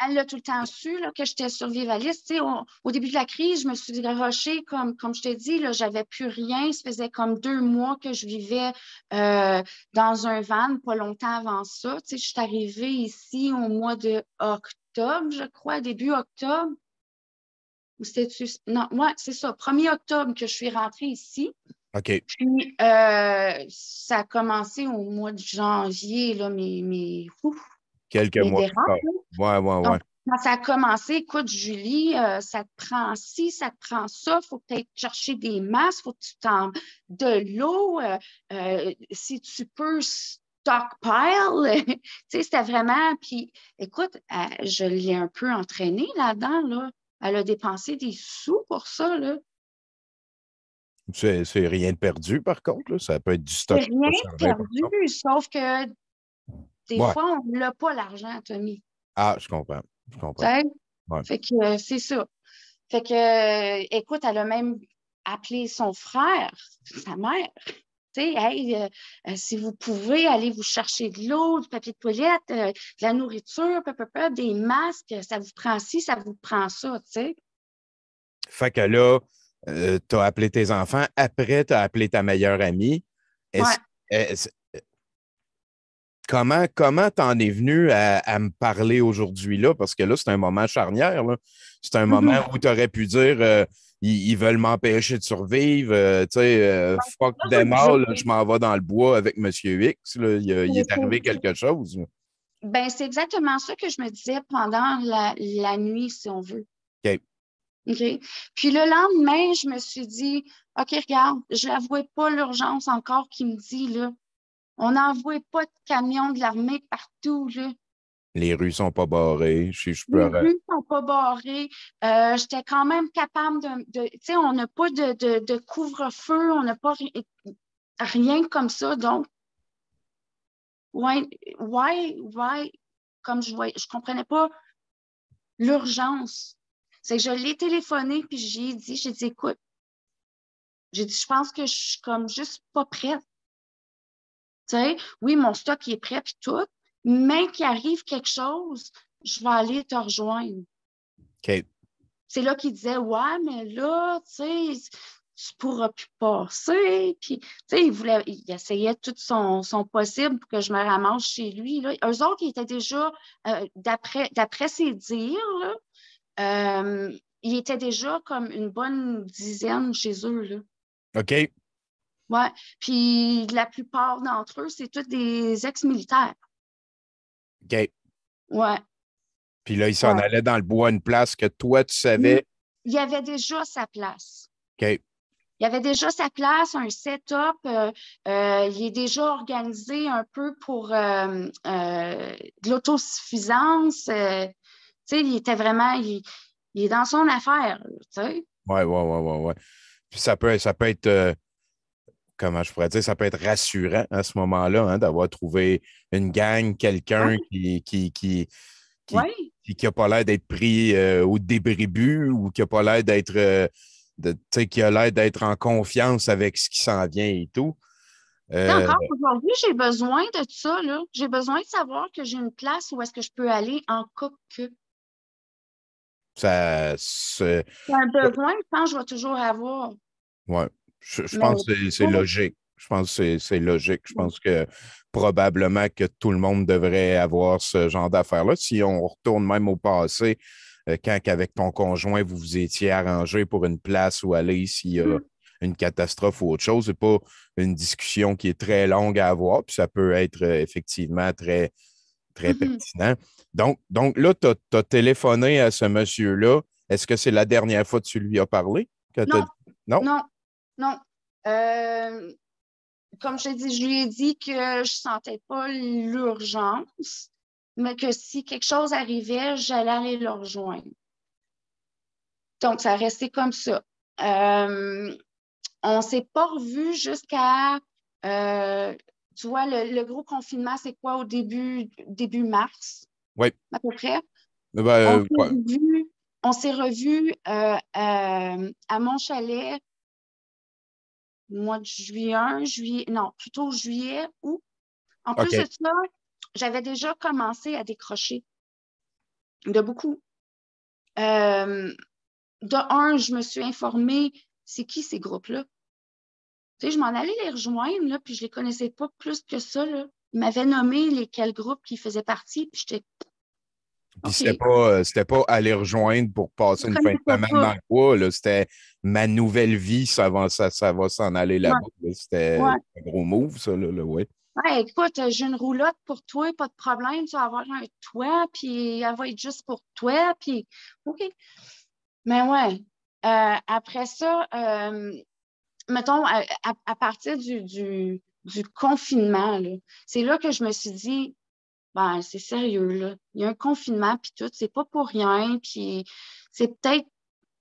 elle a tout le temps su là, que j'étais survivaliste. Tu sais, au début de la crise, je me suis garochée, comme je t'ai dit, là, j'avais plus rien. Ça faisait comme 2 mois que je vivais dans un van, pas longtemps avant ça. Tu sais, je suis arrivée ici au mois de octobre, je crois, début octobre. Ou c'était-tu? Non, moi, c'est ça, 1er octobre que je suis rentrée ici. OK. Puis, ça a commencé au mois de janvier, là, Quelques mes mois plus dérape, tard. là. Ouais, ouais, ouais. Donc, quand ça a commencé, écoute, Julie, ça te prend ci, ça te prend ça, il faut peut-être chercher des masques, il faut que tu t'en de l'eau, si tu peux, stockpile. Tu sais, c'était vraiment. Puis, écoute, je l'ai un peu entraînée là-dedans, là. Elle a dépensé des sous pour ça, là. C'est rien de perdu, par contre. Là. Ça peut être du C'est stock qui rien va de servir, par contre. perdu, sauf que des Ouais. fois, on n'a pas l'argent, Tommy. Ah, je comprends. Je Tu comprends. sais? Ouais. Fait que c'est ça. Fait que, écoute, elle a même appelé son frère, sa mère. Tu sais, hey, si vous pouvez aller vous chercher de l'eau, du papier de toilette, de la nourriture, des masques, ça vous prend ci, ça vous prend ça, tu sais. Fait que là, tu as appelé tes enfants. Après, tu as appelé ta meilleure amie. Ouais. Est-ce, est-ce- comment t'en es venu à me parler aujourd'hui là? Parce que là, c'est un moment charnière. Là. C'est un moment Mhm. où tu aurais pu dire ils veulent m'empêcher de survivre. Tu sais, fuck Là, them all, là, je je- m'en vais dans le bois avec Monsieur X. Là. Il est arrivé c'est- quelque chose. Là. ben, c'est exactement ça que je me disais pendant la nuit, si on veut. OK. OK? Puis le lendemain, je me suis dit, OK, regarde, je n'avouais pas l'urgence encore qui me dit, là, on n'envoie pas de camions de l'armée partout, là. Les rues sont pas barrées. Je peux. Les rues sont pas barrées. J'étais quand même capable tu sais, on n'a pas de couvre-feu, on n'a pas rien comme ça. Donc, why, comme je comprenais pas l'urgence. C'est que je l'ai téléphoné, puis j'ai dit, écoute, j'ai dit, je pense que je suis comme juste pas prête. Tu sais, oui, mon stock il est prêt puis tout, mais qu'il arrive quelque chose, je vais aller te rejoindre. OK. C'est là qu'il disait, ouais, mais là, tu sais, tu pourras plus passer. Puis, tu sais, il essayait tout son possible pour que je me ramasse chez lui. Là. Eux autres, ils étaient déjà, d'après ses dires, là, ils étaient déjà comme une bonne dizaine chez eux, là. OK. Ouais. Puis la plupart d'entre eux, c'est tous des ex-militaires. OK. Ouais. Puis là, il s'en Ouais. allait dans le bois, une place que toi, tu savais. Il y avait déjà sa place. OK. Il y avait déjà sa place, un setup. Il est déjà organisé un peu pour de l'autosuffisance. Tu sais, il était vraiment, il est dans son affaire, là, tu sais. Ouais, ouais, ouais, ouais, ouais. Puis ça peut être, comment je pourrais dire, ça peut être rassurant à ce moment-là, hein, d'avoir trouvé une gang, quelqu'un Ouais, qui, ouais. qui a pas l'air d'être pris au débribut ou qui a pas l'air d'être, tu sais, qui a l'air d'être en confiance avec ce qui s'en vient et tout. Tu sais, Euh, encore aujourd'hui, j'ai besoin de ça, là. J'ai besoin de savoir que j'ai une place où est-ce que je peux aller en cas que. Ça, C'est un besoin, je pense que je vais toujours avoir. ouais. Je Mais pense que c'est logique. Je pense que c'est logique. Je pense que probablement que tout le monde devrait avoir ce genre d'affaires-là. Si on retourne même au passé, quand avec ton conjoint, vous vous étiez arrangé pour une place où aller s'il y a Mhm, une catastrophe ou autre chose, c'est pas une discussion qui est très longue à avoir, puis ça peut être effectivement très, très mhm. pertinent. Donc là, tu as téléphoné à ce monsieur-là. Est-ce que c'est la dernière fois que tu lui as parlé? Non, Non? non, non. Euh, Comme je t'ai dit, je lui ai dit que je sentais pas l'urgence, mais que si quelque chose arrivait, j'allais aller le rejoindre. Donc, ça a resté comme ça. On ne s'est pas revu jusqu'à, euh, tu vois, le gros confinement, c'est quoi au début mars, Oui. à peu près? On Ben, s'est ouais. revu, on s'est revu à mon chalet mois de juillet, non, plutôt juillet, août. En plus de OK. ça, j'avais déjà commencé à décrocher de beaucoup. Euh, je me suis informée, c'est qui ces groupes-là? Tu sais, je m'en allais les rejoindre, là, puis je les connaissais pas plus que ça, là. Ils m'avaient nommé lesquels groupes qui faisaient partie, puis j'étais Puis OK. Je c'était pas aller rejoindre pour passer une fin de connaissais semaine pas. dans le bois, là. C'était ma nouvelle vie, ça va s'en aller Ouais, là-bas, là. C'était ouais. un gros move, ça, ouais. Ouais, écoute, j'ai une roulotte pour toi, pas de problème, tu vas avoir un toit, puis elle va être juste pour toi, puis OK. Mais ouais, après ça, mettons, à partir du confinement, là, c'est là que je me suis dit, ben, c'est sérieux, là. Il y a un confinement, puis tout, c'est pas pour rien, puis c'est peut-être,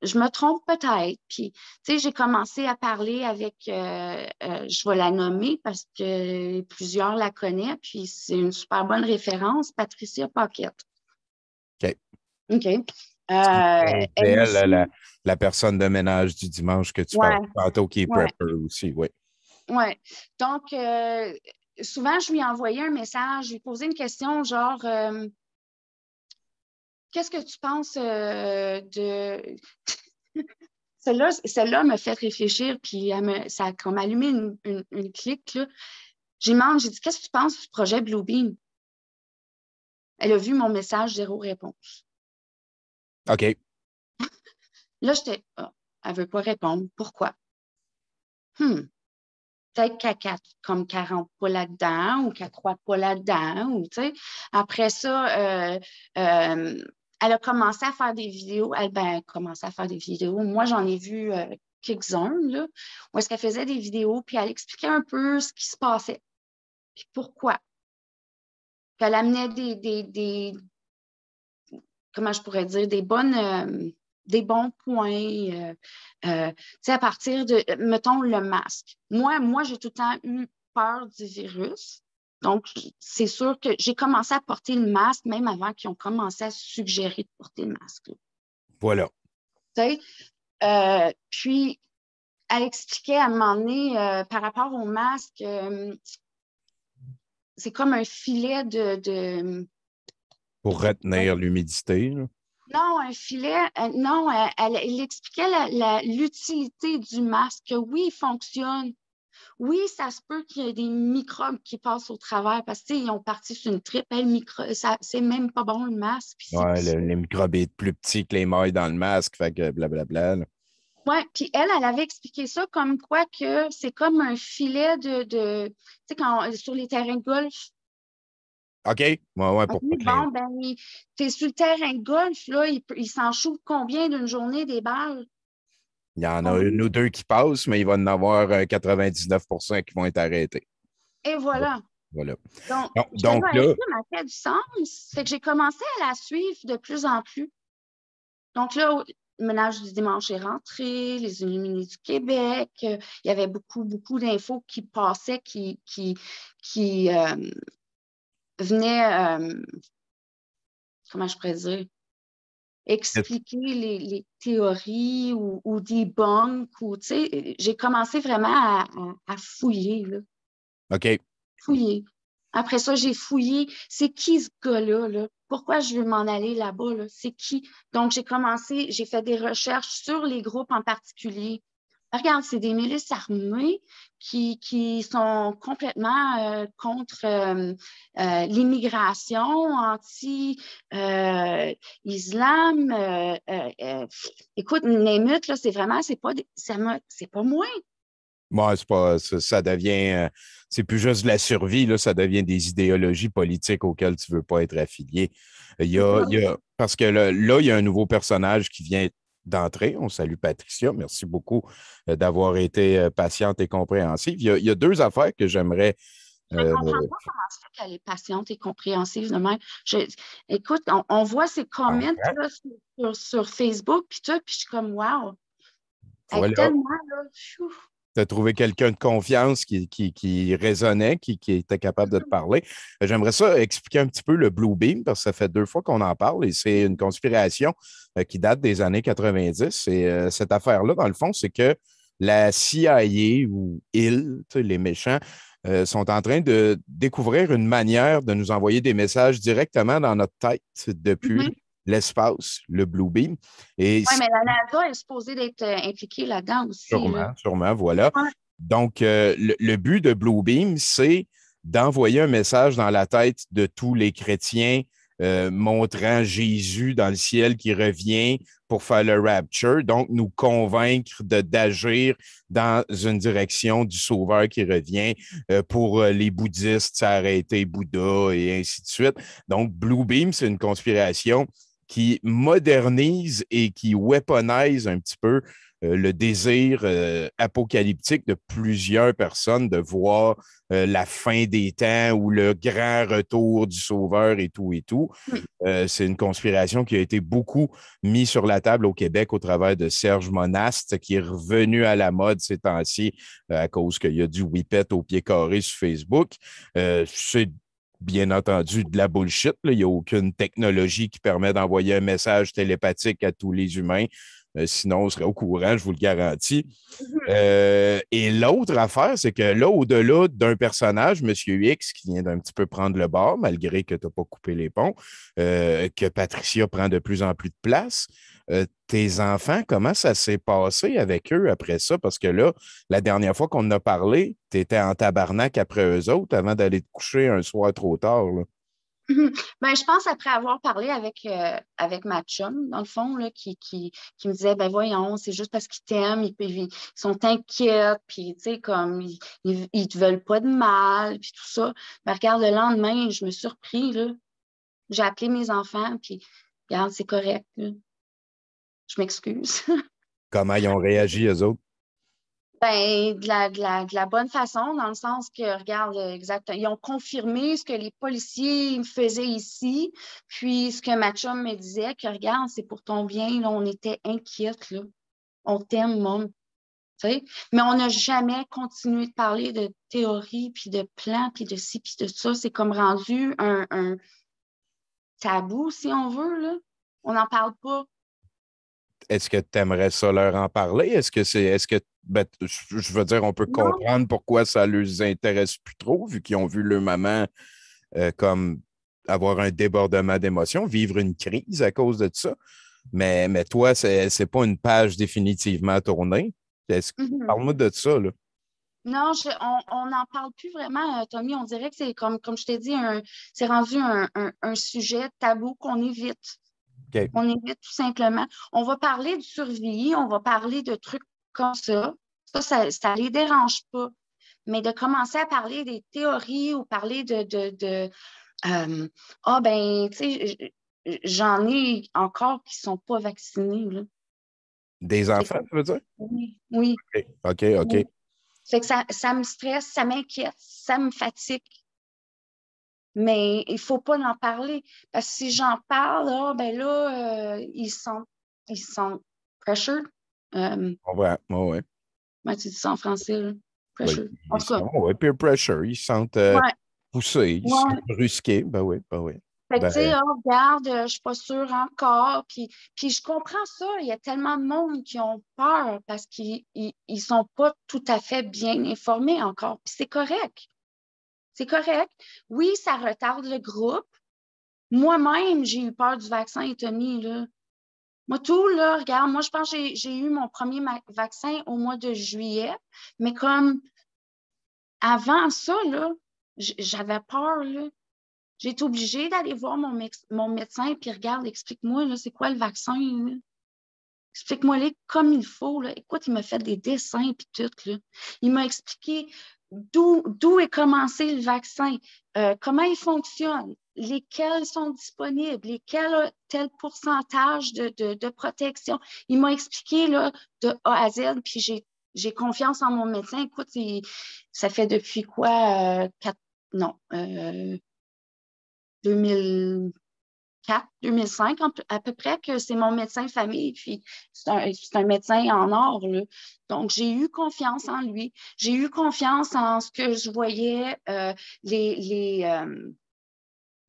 je me trompe peut-être. Puis, tu sais, j'ai commencé à parler avec, je vais la nommer parce que plusieurs la connaissent, puis c'est une super bonne référence, Patricia Paquette. OK. OK. C'est Elle me elle, suit. la personne de ménage du dimanche que tu parles Ouais, tantôt, qui est ouais. prepper aussi, oui. Ouais. Donc, souvent, je lui envoyais un message, je lui posais une question genre, qu'est-ce que tu penses de... Celle-là m'a fait réfléchir, puis ça a comme allumé une clique, là. J'ai dit, qu'est-ce que tu penses du projet Bluebeam? Elle a vu mon message, zéro réponse. OK. Là, j'étais, ah, elle ne veut pas répondre. Pourquoi? Hmm, peut-être comme qu'elle rentre pas là-dedans ou qu'elle croit pas là-dedans. Ou, tu sais. Après ça, elle a commencé à faire des vidéos. Ben, a commencé à faire des vidéos. Moi, j'en ai vu quelques-uns, là, où est-ce qu'elle faisait des vidéos, puis elle expliquait un peu ce qui se passait, puis pourquoi. Puis elle amenait comment je pourrais dire, des bons points. Tu sais, à partir de, mettons, le masque. Moi, j'ai tout le temps eu peur du virus. Donc, c'est sûr que j'ai commencé à porter le masque même avant qu'ils ont commencé à suggérer de porter le masque. Voilà. Tu sais, puis, elle expliquait à un moment donné, par rapport au masque, c'est comme un filet Pour retenir l'humidité, là. Non, un filet, non, elle expliquait l'utilité du masque. Oui, il fonctionne. Oui, ça se peut qu'il y ait des microbes qui passent au travers parce qu'ils ont parti sur une tripe. Ça, c'est même pas bon le masque. Ouais, les microbes sont plus petits que les mailles dans le masque, fait que blablabla, là. Ouais, puis elle avait expliqué ça comme quoi que c'est comme un filet tu sais, sur les terrains de golf. OK? Ouais, ouais, OK, pour pas que les... bon, ben, t'es sur le terrain de golf, là, il s'en shoot combien d'une journée des balles? Il y en a une Combien? ou deux qui passent, mais il va en avoir 99% qui vont être arrêtés. Et voilà. Voilà. Donc, je te dis, Donc là, ça m'a fait du sens. Fait que j'ai commencé à la suivre de plus en plus. Donc là, le ménage du dimanche est rentré, les Illuminés du Québec, il y avait beaucoup, beaucoup d'infos qui passaient, qui venaient, comment je pourrais dire, expliquer les théories ou debunk, ou, tu sais, j'ai commencé vraiment à fouiller, là. OK. Fouiller. Après ça, j'ai fouillé. C'est qui ce gars-là, là? pourquoi je veux m'en aller là-bas, là? C'est qui? Donc, j'ai fait des recherches sur les groupes en particulier. Regarde, c'est des milices armées qui sont complètement contre l'immigration, anti-islam. Écoute, Némut, là, c'est vraiment, c'est pas moi. Moi, c'est pas, ça devient, c'est plus juste de la survie, là, ça devient des idéologies politiques auxquelles tu veux pas être affilié. Parce que là, il y a un nouveau personnage qui vient d'entrer. On salue Patricia. Merci beaucoup d'avoir été patiente et compréhensive. Il y a deux affaires que j'aimerais. Je ne comprends pas comment ça fait qu'elle est patiente et compréhensive de même. Écoute, on voit ses comments là, sur Facebook, puis tout, puis je suis comme, wow, elle est Voilà. tellement là. Tu as trouvé quelqu'un de confiance qui résonnait, qui était capable de te parler. J'aimerais ça expliquer un petit peu le Blue Beam, parce que ça fait 2 fois qu'on en parle et c'est une conspiration qui date des années 90. Et cette affaire-là, dans le fond, c'est que la CIA ou ils, tu sais, les méchants, sont en train de découvrir une manière de nous envoyer des messages directement dans notre tête depuis l'espace, le Blue Beam. Oui, mais la NASA est supposée d'être impliquée là-dedans aussi. Sûrement, sûrement, voilà. Ouais. Donc, le but de Bluebeam, c'est d'envoyer un message dans la tête de tous les chrétiens montrant Jésus dans le ciel qui revient pour faire le rapture, donc nous convaincre d'agir dans une direction du Sauveur qui revient. Pour les bouddhistes, ça aurait été Bouddha et ainsi de suite. Donc, Bluebeam, c'est une conspiration qui modernise et qui weaponise un petit peu le désir apocalyptique de plusieurs personnes de voir la fin des temps ou le grand retour du Sauveur et tout et tout. C'est une conspiration qui a été beaucoup mise sur la table au Québec au travers de Serge Monast, qui est revenu à la mode ces temps-ci à cause qu'il y a du whippet au pied carré sur Facebook. C'est bien entendu de la bullshit. Là. Il n'y a aucune technologie qui permet d'envoyer un message télépathique à tous les humains. Sinon, on serait au courant, je vous le garantis. Et l'autre affaire, c'est que là, au-delà d'un personnage, Monsieur X, qui vient d'un petit peu prendre le bord, malgré que tu n'as pas coupé les ponts, que Patricia prend de plus en plus de place, tes enfants, comment ça s'est passé avec eux après ça? Parce que là, la dernière fois qu'on en a parlé, tu étais en tabarnak après eux autres avant d'aller te coucher un soir trop tard. Là. Ben, je pense après avoir parlé avec ma chum, dans le fond, là, qui me disait, ben voyons, c'est juste parce qu'ils t'aiment, ils sont inquiets, puis tu sais, comme ils te veulent pas de mal, puis tout ça. Ben, regarde, le lendemain, je me suis surpris, là. J'ai appelé mes enfants, puis regarde, c'est correct, là. Je m'excuse. Comment ils ont réagi, eux autres? Ben, de la bonne façon, dans le sens que, regarde, exactement, ils ont confirmé ce que les policiers me faisaient ici, puis ce que ma chum me disait, que, regarde, c'est pour ton bien, là, on était inquiètes, là. On t'aime, mom. Tu sais? Mais on n'a jamais continué de parler de théorie, puis de plans, puis de ci, puis de ça. C'est comme rendu un tabou, si on veut, là. On n'en parle pas. Est-ce que tu aimerais ça leur en parler? Ben, je veux dire, on peut Non. comprendre pourquoi ça ne les intéresse plus trop, vu qu'ils ont vu leur maman comme avoir un débordement d'émotions, vivre une crise à cause de ça. Mais toi, c'est pas une page définitivement tournée. Parle-moi de ça, là. Non, on n'en parle plus vraiment, Tommy. On dirait que c'est comme je t'ai dit, c'est rendu un sujet tabou qu'on évite. OK. On évite tout simplement. On va parler de survie, on va parler de trucs comme ça. Ça les dérange pas. Mais de commencer à parler des théories ou parler ben, tu sais, j'en ai encore qui sont pas vaccinés, là. Des enfants, tu veux dire? Oui, oui. OK, OK. Oui. Fait que ça me stresse, ça m'inquiète, ça me fatigue. Mais il ne faut pas en parler. Parce que si j'en parle, ben là, ils sont pressured. On va, ouais. Comment tu dis ça en français, là? Ben, Pressured. En tout cas, ouais, peer pressure. Ils se sentent ouais, poussés, ils se ouais. sentent brusqués. Ben oui, ben oui. Fait que, Ben, tu sais, regarde, je ne suis pas sûre encore. Puis je comprends ça. Il y a tellement de monde qui ont peur parce qu'ils ne sont pas tout à fait bien informés encore. Puis c'est correct. C'est correct. Oui, ça retarde le groupe, Moi-même, j'ai eu peur du vaccin, Tommy, là. Moi, tout, là, regarde, moi, je pense que j'ai eu mon premier vaccin au mois de juillet, mais comme avant ça, là, j'avais peur, là. J'ai été obligée d'aller voir mon médecin, puis regarde, explique-moi, là, c'est quoi le vaccin, là? Explique-moi-les comme il faut, là. Écoute, il m'a fait des dessins, puis tout, là. Il m'a expliqué d'où est commencé le vaccin, comment il fonctionne, lesquels sont disponibles, lesquels ont tel pourcentage de protection. Il m'a expliqué là, de A à Z, puis j'ai confiance en mon médecin. Écoute, ça fait depuis quoi? 2004, 2005 à peu près que c'est mon médecin de famille, puis c'est un médecin en or, là. Donc, j'ai eu confiance en lui. J'ai eu confiance en ce que je voyais,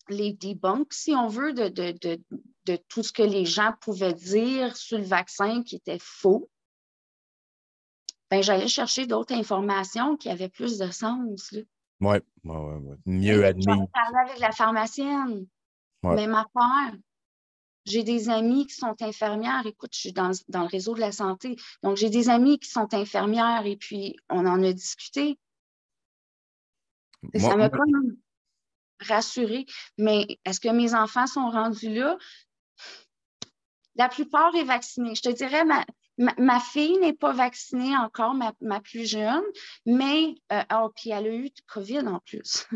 les debunks, si on veut, de tout ce que les gens pouvaient dire sur le vaccin qui était faux. Ben, j'allais chercher d'autres informations qui avaient plus de sens, là. Oui, mieux admis. J'en ai parlé avec la pharmacienne. Ouais. Même affaire. J'ai des amis qui sont infirmières. Écoute, je suis dans le réseau de la santé. Donc, j'ai des amis qui sont infirmières et puis on en a discuté. Ça m'a comme rassurée. Mais est-ce que mes enfants sont rendus là? La plupart est vaccinée. Je te dirais, ma fille n'est pas vaccinée encore, ma plus jeune, mais puis elle a eu du COVID en plus.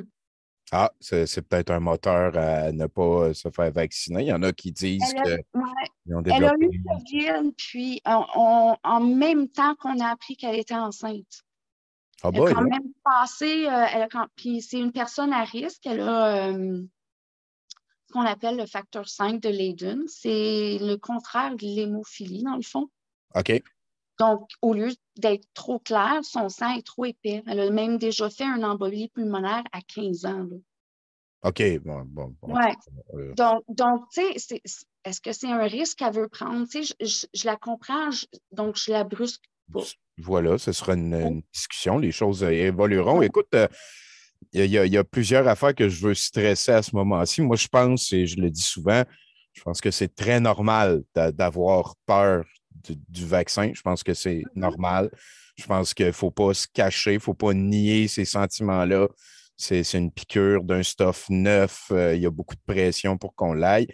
Ah, c'est peut-être un moteur à ne pas se faire vacciner. Il y en a qui disent qu'ils ont Elle a développé. eu le COVID, puis en même temps qu'on a appris qu'elle était enceinte. Ah Elle a bah, quand même passé, puis c'est une personne à risque. Elle a ce qu'on appelle le facteur 5 de Leiden. C'est le contraire de l'hémophilie, dans le fond. OK. Donc, au lieu d'être trop clair, son sang est trop épais. Elle a même déjà fait un embolie pulmonaire à 15 ans, là. OK. Bon. Ouais. Donc, tu sais, est-ce que c'est un risque qu'elle veut prendre? Tu sais, je la comprends, donc je la brusque pas. Voilà, ce sera une discussion. Les choses évolueront. Ouais. Écoute, il y a plusieurs affaires que je veux stresser à ce moment-ci. Moi, je pense, et je le dis souvent, je pense que c'est très normal d'avoir peur du vaccin. Je pense que c'est normal. Je pense qu'il ne faut pas se cacher, il ne faut pas nier ces sentiments-là. C'est une piqûre d'un stuff neuf. Il y a beaucoup de pression pour qu'on l'aille.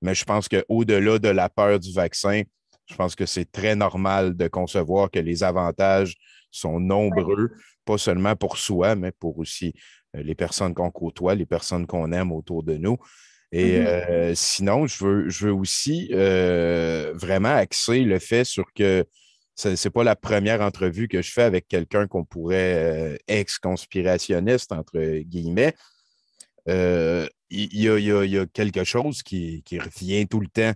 Mais je pense qu'au-delà de la peur du vaccin, je pense que c'est très normal de concevoir que les avantages sont nombreux, pas seulement pour soi, mais pour aussi les personnes qu'on côtoie, les personnes qu'on aime autour de nous. Et sinon, je veux aussi vraiment axer le fait sur que ce n'est pas la première entrevue que je fais avec quelqu'un qu'on pourrait ex-conspirationniste, entre guillemets. Il y a quelque chose qui revient tout le temps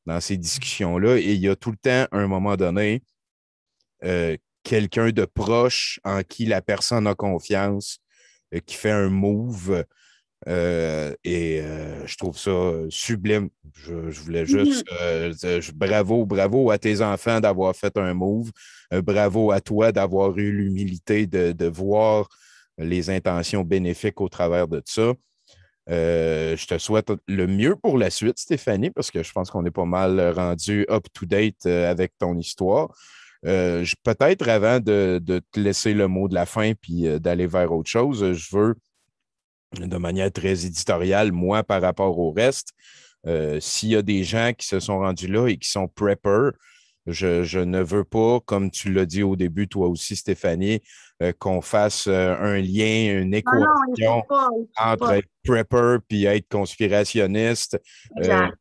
dans ces discussions-là et il y a tout le temps, à un moment donné, quelqu'un de proche en qui la personne a confiance, qui fait un move. Je trouve ça sublime. Je voulais juste bravo à tes enfants d'avoir fait un move. Bravo à toi d'avoir eu l'humilité de voir les intentions bénéfiques au travers de ça. Je te souhaite le mieux pour la suite, Stéphanie, parce que je pense qu'on est pas mal rendu up-to-date avec ton histoire. Peut-être avant de te laisser le mot de la fin puis d'aller vers autre chose, je veux, de manière très éditoriale, moi, par rapport au reste, s'il y a des gens qui se sont rendus là et qui sont preppers, je ne veux pas, comme tu l'as dit au début, toi aussi, Stéphanie, qu'on fasse un lien, une équation entre être prepper puis être conspirationniste. Moi,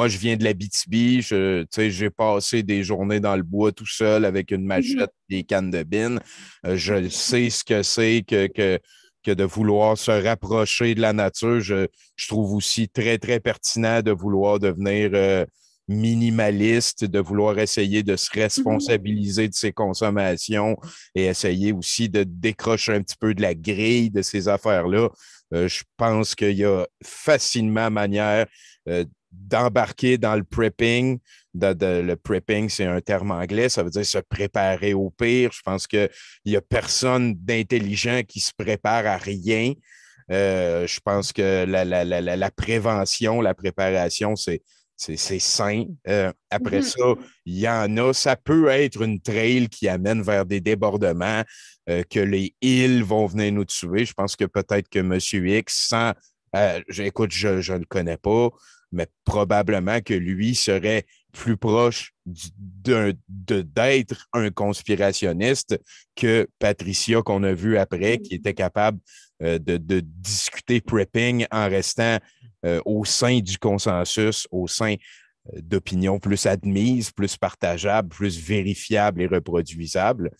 je viens de l'Abitibi. J'ai passé des journées dans le bois tout seul avec une machette et des cannes de bine. Je sais ce que c'est que de vouloir se rapprocher de la nature. Je trouve aussi très, très pertinent de vouloir devenir minimaliste, de vouloir essayer de se responsabiliser de ses consommations et essayer aussi de décrocher un petit peu de la grille de ces affaires-là. Je pense qu'il y a facilement manière d'embarquer dans le prepping. Le prepping, c'est un terme anglais, ça veut dire se préparer au pire. Je pense qu'il n'y a personne d'intelligent qui se prépare à rien. Je pense que la prévention, la préparation, c'est sain. Après Mhm. ça, il y en a, ça peut être une trail qui amène vers des débordements, que les îles vont venir nous tuer. Je pense que peut-être que Monsieur X, écoute, je ne le connais pas, mais probablement que lui serait plus proche d'être un conspirationniste que Patricia qu'on a vu après, qui était capable de discuter prepping en restant au sein du consensus, au sein d'opinions plus admises, plus partageables, plus vérifiables et reproduisables.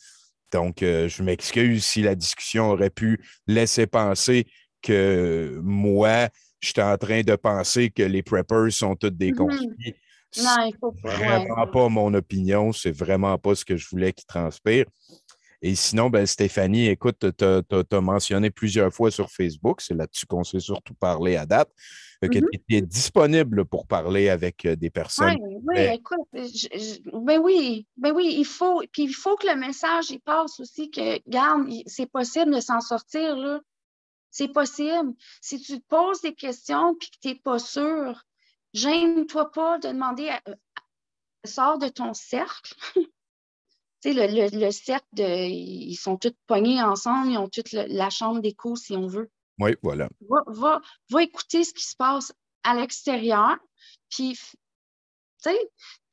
Donc, je m'excuse si la discussion aurait pu laisser penser que moi, j'étais en train de penser que les preppers sont tous des Mhm. conspires. C'est Non, il faut pas, ouais. vraiment pas mon opinion, c'est vraiment pas ce que je voulais qu'il transpire. Et sinon, ben, Stéphanie, écoute, tu as mentionné plusieurs fois sur Facebook, c'est là-dessus qu'on s'est surtout parlé à date, que tu Mhm. étais disponible pour parler avec des Ouais, personnes. oui, écoute, ben oui, puis il faut que le message il passe aussi que, regarde, c'est possible de s'en sortir, là. C'est possible. Si tu te poses des questions puis que tu n'es pas sûr, gêne-toi pas de demander sors de ton cercle. Tu sais, le cercle ils sont tous pognés ensemble, ils ont toute la chambre d'écho, si on veut. Oui, voilà. Va écouter ce qui se passe à l'extérieur, puis, tu sais,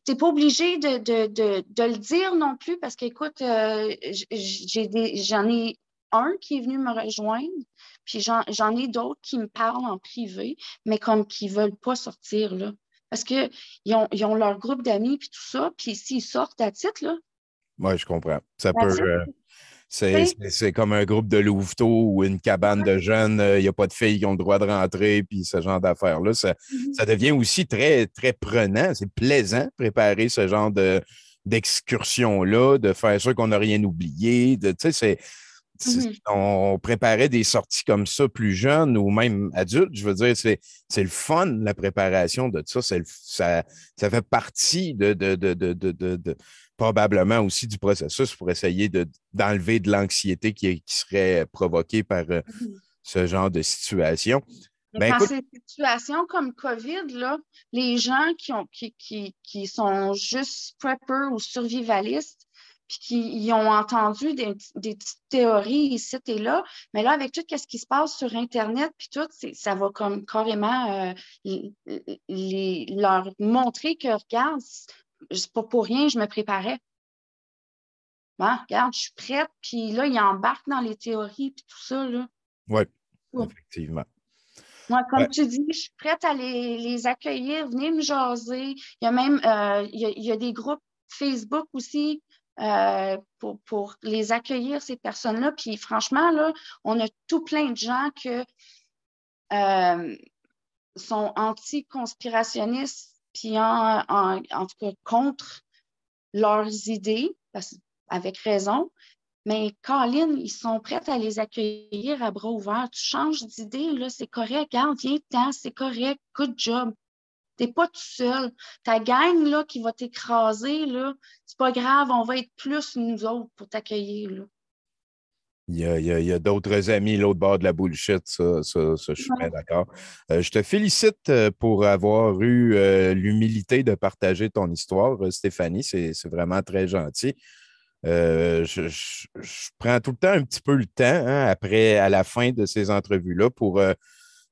tu n'es pas obligé de le dire non plus parce qu'écoute, j'en ai un qui est venu me rejoindre, puis j'en ai d'autres qui me parlent en privé, mais comme qui ne veulent pas sortir, là. Parce qu'ils ont leur groupe d'amis, puis tout ça, puis s'ils sortent à titre, là, Oui, je comprends. Ça à peut. titre, C'est tu sais, c'est comme un groupe de louveteaux ou une cabane de jeunes. Il n'y a pas de filles qui ont le droit de rentrer, puis ce genre d'affaires-là. Ça devient aussi très, très prenant. C'est plaisant de préparer ce genre d'excursion-là, de faire sûr qu'on n'a rien oublié. Tu sais, mhm. on préparait des sorties comme ça plus jeunes ou même adultes. Je veux dire, c'est le fun, la préparation de ça. Ça fait partie probablement aussi du processus pour essayer d'enlever de l'anxiété qui serait provoquée par Mhm. ce genre de situation. Mais Ben quand écoute, c'est une situation comme COVID, là, les gens qui sont juste preppers ou survivalistes, puis qui ils ont entendu des petites théories ici et là, mais là, avec tout ce qui se passe sur Internet, puis tout, ça va comme carrément leur montrer que, regarde, c'est pas pour rien, je me préparais. Hein, regarde, je suis prête, puis là, ils embarquent dans les théories, puis tout ça, là. oui, effectivement. Moi, Ouais. comme tu dis, je suis prête à les accueillir, venez me jaser. Il y a même il y a des groupes Facebook aussi pour les accueillir, ces personnes-là. Puis franchement, là, on a tout plein de gens qui sont anti-conspirationnistes, puis en tout cas contre leurs idées, avec raison. Mais Colin, ils sont prêts à les accueillir à bras ouverts. Tu changes d'idée, là, c'est correct. Regarde, viens-t'en, c'est correct. Good job. T'es pas tout seul. Ta gang, là, qui va t'écraser, là, c'est pas grave, on va être plus, nous autres, pour t'accueillir, là. Il y a d'autres amis l'autre bord de la bullshit, ça, je suis bien Ouais. d'accord. Je te félicite pour avoir eu l'humilité de partager ton histoire, Stéphanie. C'est vraiment très gentil. Je prends tout le temps un petit peu le temps, hein, après, à la fin de ces entrevues-là, pour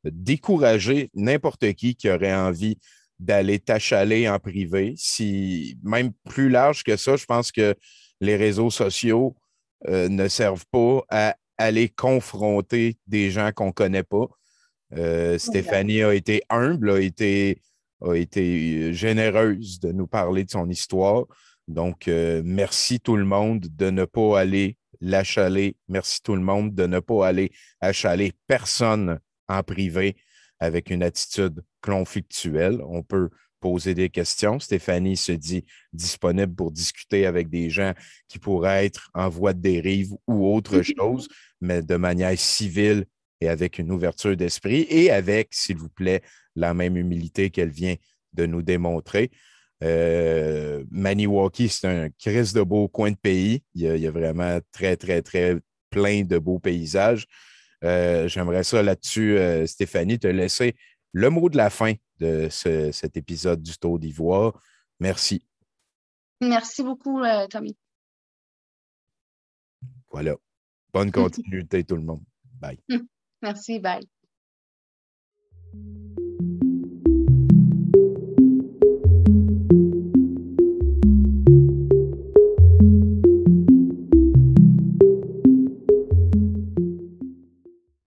décourager n'importe qui aurait envie d'aller t'achaler en privé. Si, même plus large que ça, je pense que les réseaux sociaux ne servent pas à aller confronter des gens qu'on ne connaît pas. Exact. Stéphanie a été humble, a été généreuse de nous parler de son histoire. Donc, merci tout le monde de ne pas aller l'achaler. Merci tout le monde de ne pas aller achaler personne en privé avec une attitude conflictuelle. On peut poser des questions. Stéphanie se dit disponible pour discuter avec des gens qui pourraient être en voie de dérive ou autre chose, mais de manière civile et avec une ouverture d'esprit et avec, s'il vous plaît, la même humilité qu'elle vient de nous démontrer. Maniwaki, c'est un crise de beau coin de pays. Il y a vraiment très, très, très plein de beaux paysages. J'aimerais ça là-dessus, Stéphanie, te laisser le mot de la fin de cet épisode du Tour d'Ivoire. Merci. Merci beaucoup, Tommy. Voilà. Bonne continuité, tout le monde. Bye. Merci, bye.